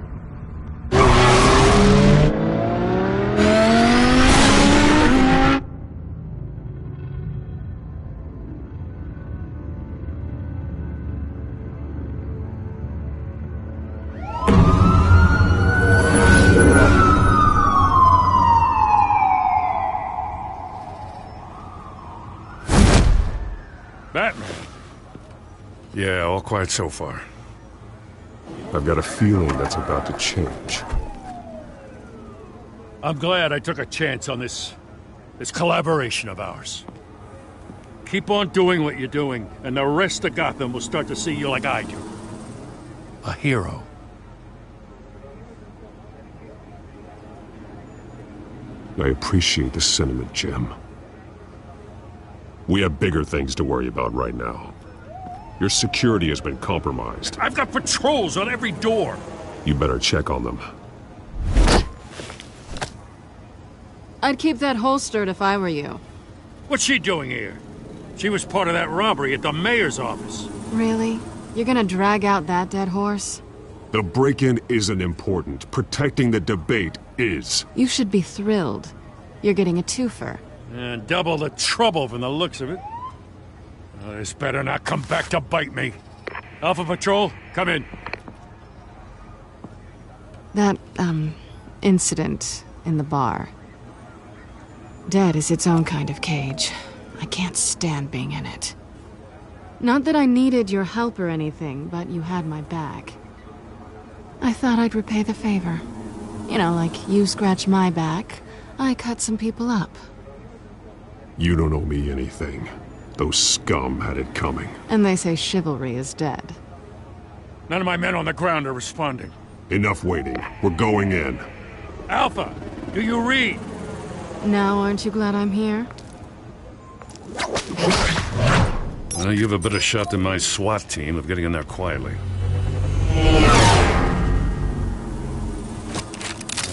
Batman. Yeah, all quiet so far. I've got a feeling that's about to change. I'm glad I took a chance on this collaboration of ours. Keep on doing what you're doing, and the rest of Gotham will start to see you like I do. A hero. I appreciate the sentiment, Jim. We have bigger things to worry about right now. Your security has been compromised. I've got patrols on every door. You better check on them. I'd keep that holstered if I were you. What's she doing here? She was part of that robbery at the mayor's office. Really? You're gonna drag out that dead horse? The break-in isn't important. Protecting the debate is. You should be thrilled. You're getting a twofer. And double the trouble from the looks of it. This better not come back to bite me. Alpha Patrol, come in. That, incident in the bar. Dead is its own kind of cage. I can't stand being in it. Not that I needed your help or anything, but you had my back. I thought I'd repay the favor. You know, like you scratch my back, I cut some people up. You don't owe me anything. Those scum had it coming. And they say chivalry is dead. None of my men on the ground are responding. Enough waiting. We're going in. Alpha, do you read? Now, aren't you glad I'm here? Well, you have a better shot than my SWAT team of getting in there quietly.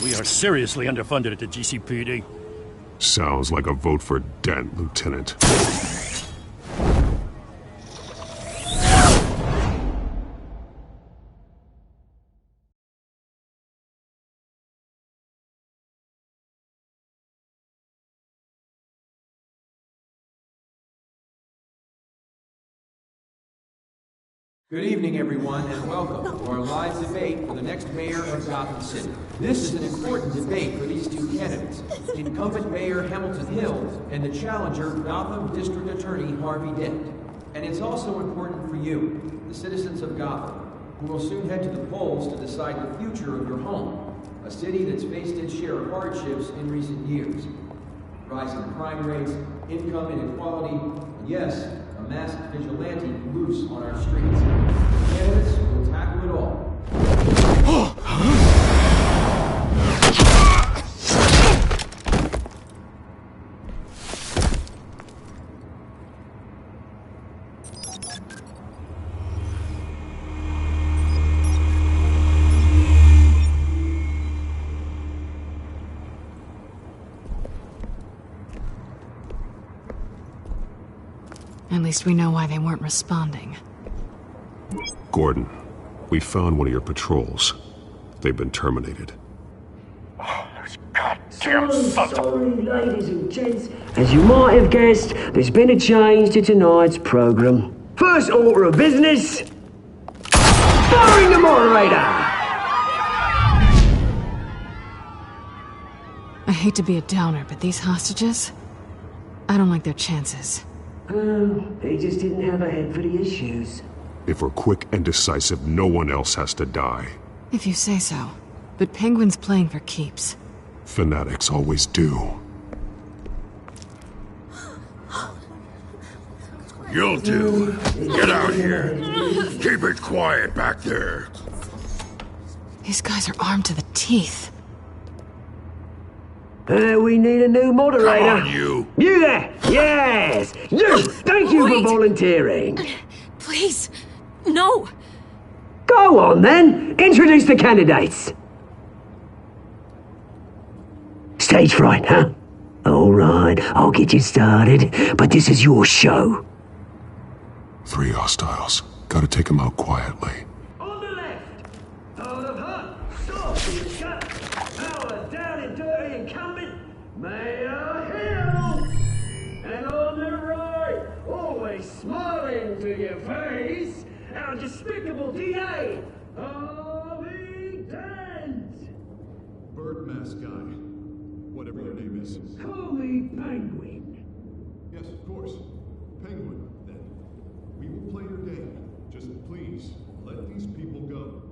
We are seriously underfunded at the GCPD. Sounds like a vote for Dent, Lieutenant. Good evening, everyone, and welcome to our live debate for the next mayor of Gotham City. This is an important debate for these two candidates, incumbent Mayor Hamilton Hill and the challenger, Gotham District Attorney Harvey Dent. And it's also important for you, the citizens of Gotham, who will soon head to the polls to decide the future of your home, a city that's faced its share of hardships in recent years. Rising crime rates, income inequality, and yes, a masked vigilante loose on our streets. Candidates will tackle it all. At least we know why they weren't responding. Gordon, we found one of your patrols. They've been terminated. Sorry, ladies and gents. As you might have guessed, there's been a change to tonight's program. First order of business, firing the moderator! I hate to be a downer, but these hostages, I don't like their chances. Oh, they just didn't have a head for the issues. If we're quick and decisive, no one else has to die. If you say so. But Penguin's playing for keeps. Fanatics always do. You'll do. Get out here. Keep it quiet back there. These guys are armed to the teeth. We need a new moderator. Come on, you. You there! Yes! You! Thank you for volunteering. Please, no. Go on, then. Introduce the candidates. Stage fright, huh? All right, I'll get you started, but this is your show. 3 hostiles. Gotta take them out quietly. On the left, out of her, stop in the shut, power down and dirty incumbent, Mayor Hill. And on the right, always smiling to your face, our despicable DA, Harvey Dent. Bird mask guy. Whatever your name is. Call me Penguin. Yes, of course. Penguin, then. We will play your game. Just please, let these people go.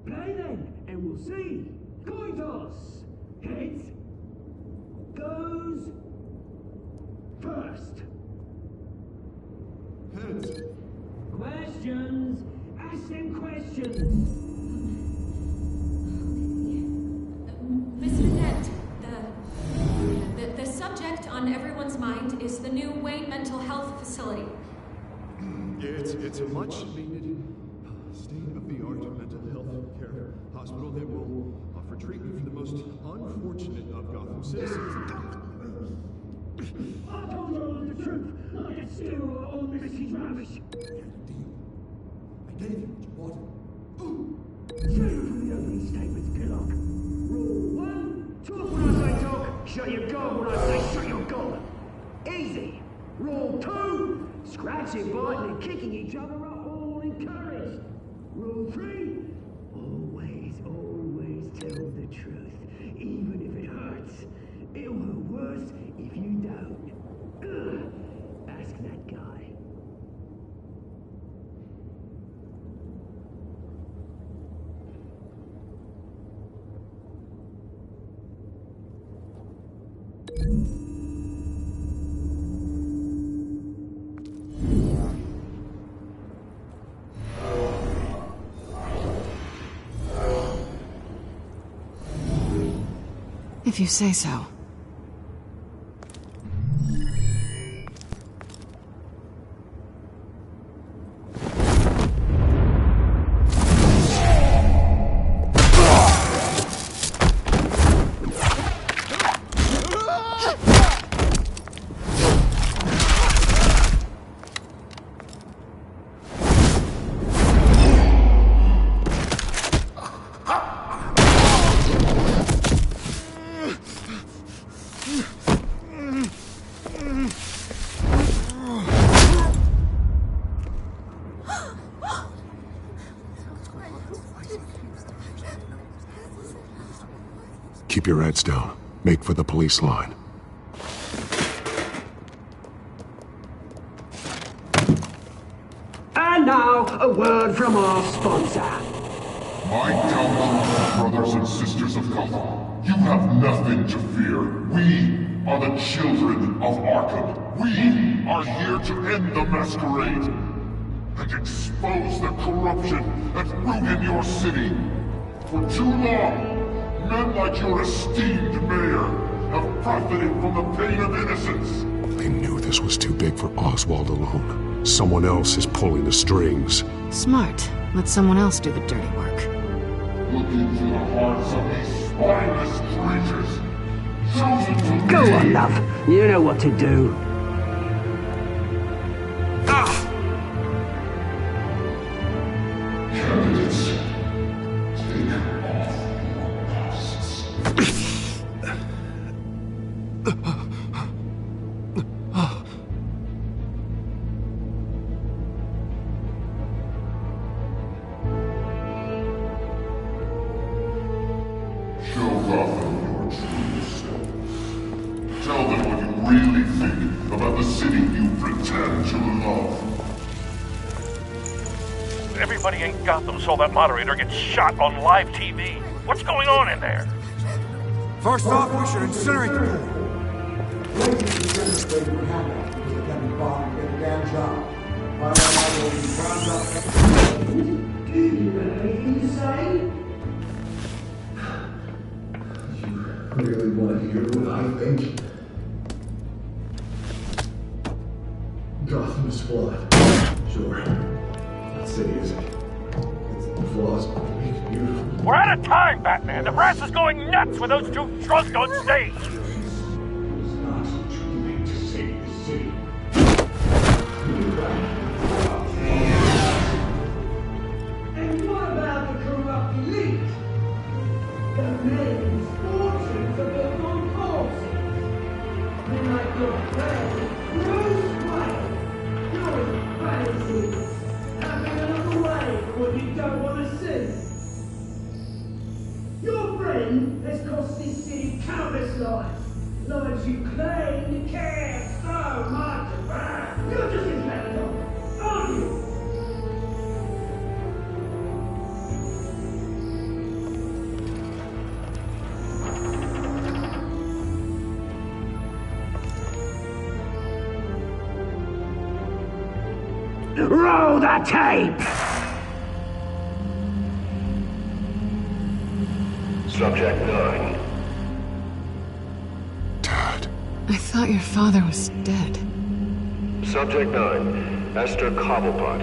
Play then, and we'll see. Coin toss. Heads goes first. Heads. Questions. Ask them questions. Mr. Dent, the subject on everyone's mind is the new Wayne Mental Health Facility. It's a much-needed, state-of-the-art mental health care hospital that will offer treatment for the most unfortunate of Gotham citizens. I told you all the truth. I can steal all Mrs. Rubbish. I gave you what you wanted. Save for the opening statements, Pillock. Rule 1, talk when I say talk, Shut your gob when I say shut your gob. Easy. Rule 2, scratching, biting, and kicking each other are all encouraged. Rule 3, always tell the truth, even if it hurts. It'll hurt worse if you don't. Ask that guy. If you say so. Keep your heads down. Make for the police line. And now, a word from our sponsor. My gallant brothers and sisters of Gotham, you have nothing to fear. We are the children of Arkham. We are here to end the masquerade and expose the corruption that ruined your city. For too long, men like your esteemed mayor have profited from the pain of innocence. They knew this was too big for Oswald alone. Someone else is pulling the strings. Smart. Let someone else do the dirty work. Look into the hearts of these spineless creatures. Chosen to Go on, love. You know what to do. Candidates, take off your masks. Show Gotham your true self. Tell them what you really think about the city you pretend to love. Everybody in Gotham saw that moderator get shot on live TV. What's going on in there? First off, we should incinerate the pool. Really want to hear what I think? Gotham is flawed. Sure. That city isn't. It's the flaws that make it beautiful. We're out of time, Batman. The brass is going nuts with those two drunks on stage. It's not too late to save the city. And what about the corrupt elite? The men whose fortunes are built on policy. Men like your friend, Bruce Wayne. You're embarrassing. Having another way for what you don't want to see. Your friend has cost this city countless lives. Lives you claim to care so much about. You're just his lapdog, aren't you? Roll the tape! Subject 9. I thought your father was dead. Subject 9, Esther Cobblepot.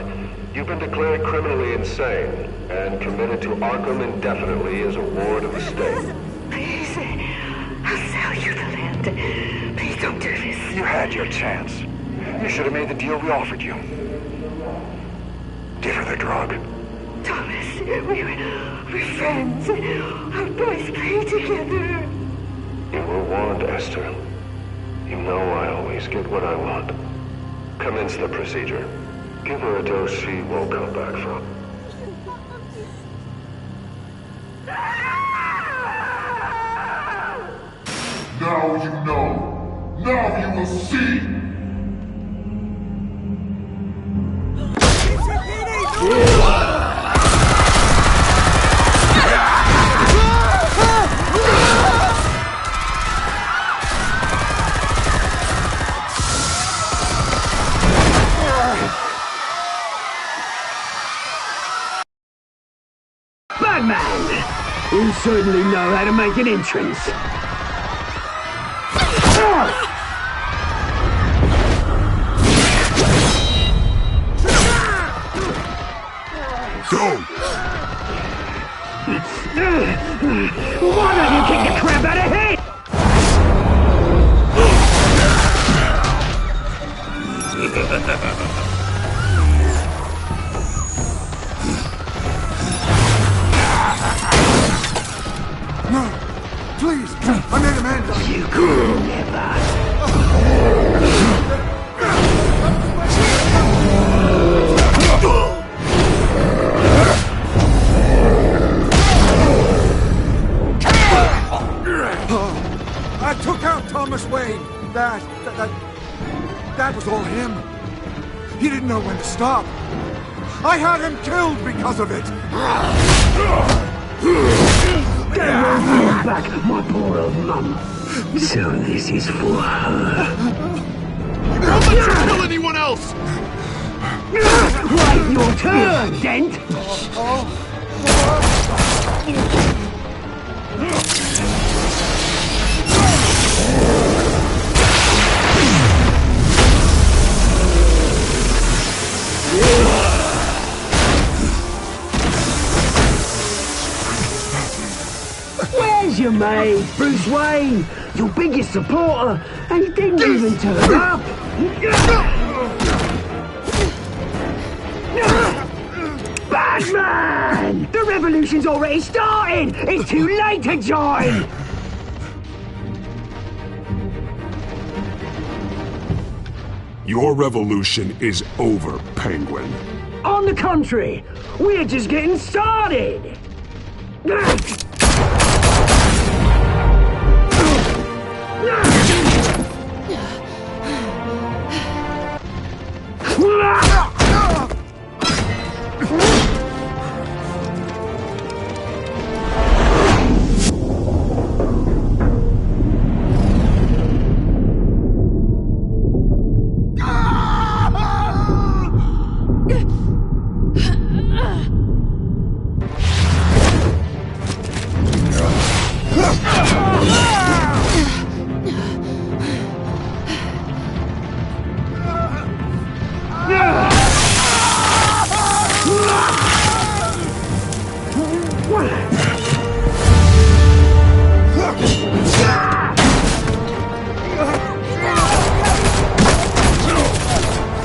You've been declared criminally insane and committed to Arkham indefinitely as a ward of the state. Please, I'll sell you the land. Please don't do this. You had your chance. You should have made the deal we offered you. Give her the drug. Thomas, we're friends. Our boys play together. You were warned, Esther. You know I always get what I want. Commence the procedure. Give her a dose she won't come back from. Now you know. Now you will see. Batman! You certainly know how to make an entrance. Go! Why don't you kick the crap out of him? No! Please! I made Amanda! You could never! I took out Thomas Wayne! That was all him! He didn't know when to stop! I had him killed because of it! Back, my poor old mum. So this is for her. Don't let you kill anyone else! Right, your turn, Dent! Where's your mate, Bruce Wayne? Your biggest supporter, and he didn't even turn up! Batman! The revolution's already started! It's too late to join! Your revolution is over, Penguin. On the contrary, we're just getting started!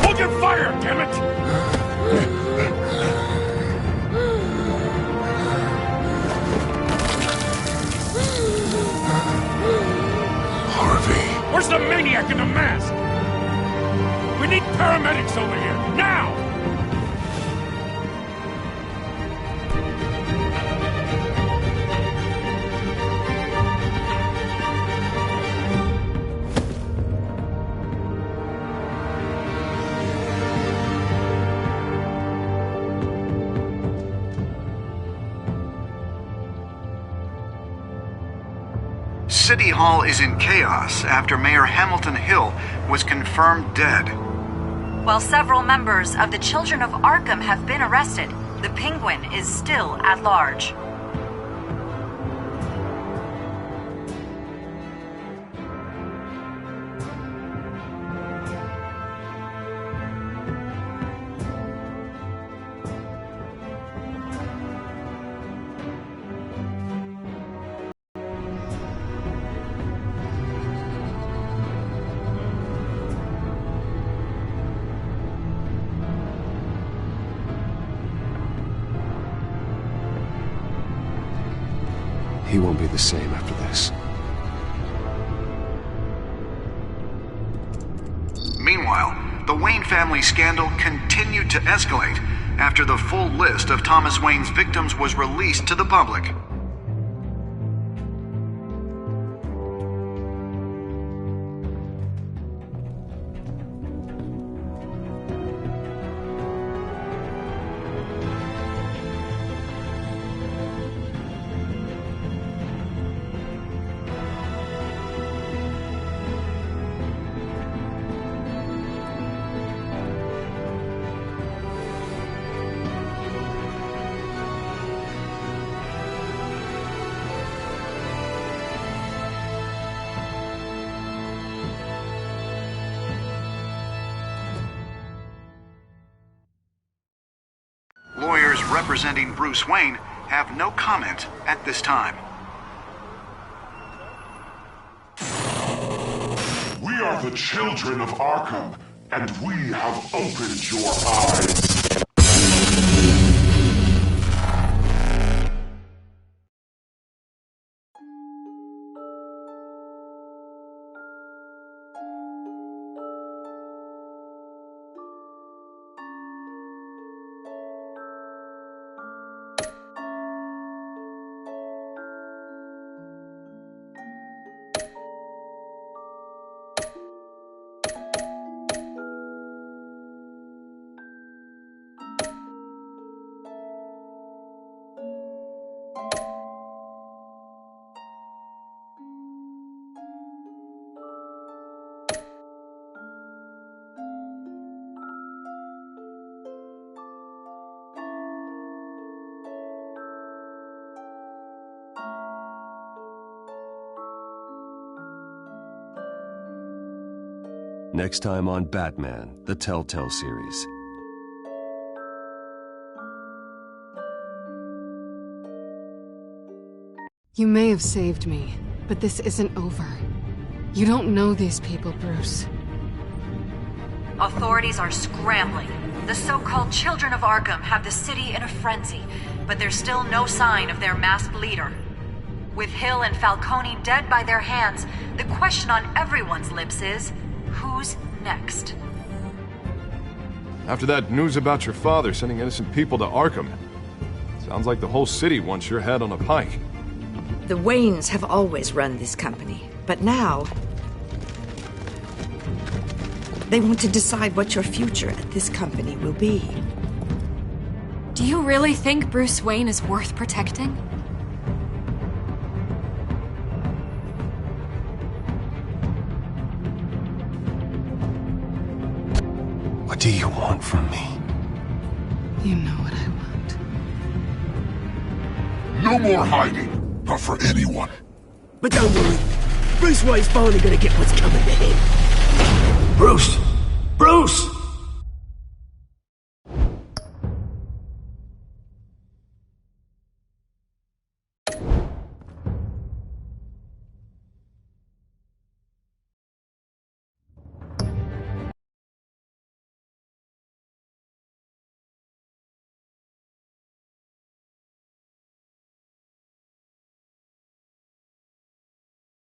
Hold your fire, damn it! Harvey. Where's the maniac in the mask? We need paramedics over here, now! City Hall is in chaos after Mayor Hamilton Hill was confirmed dead. While several members of the Children of Arkham have been arrested, the Penguin is still at large. He won't be the same after this. The Wayne family scandal continued to escalate after the full list of Thomas Wayne's victims was released to the public. Lawyers representing Bruce Wayne have no comment at this time. We are the children of Arkham, and we have opened your eyes. Next time on Batman, the Telltale series. You may have saved me, but this isn't over. You don't know these people, Bruce. Authorities are scrambling. The so-called Children of Arkham have the city in a frenzy, but there's still no sign of their masked leader. With Hill and Falcone dead by their hands, the question on everyone's lips is, who's next? After that news about your father sending innocent people to Arkham, sounds like the whole city wants your head on a pike. The Waynes have always run this company, but now they want to decide what your future at this company will be. Do you really think Bruce Wayne is worth protecting? What do you want from me? You know what I want. No more hiding, not for anyone. But don't worry, Bruce Wayne's finally gonna get what's coming to him. Bruce! Bruce!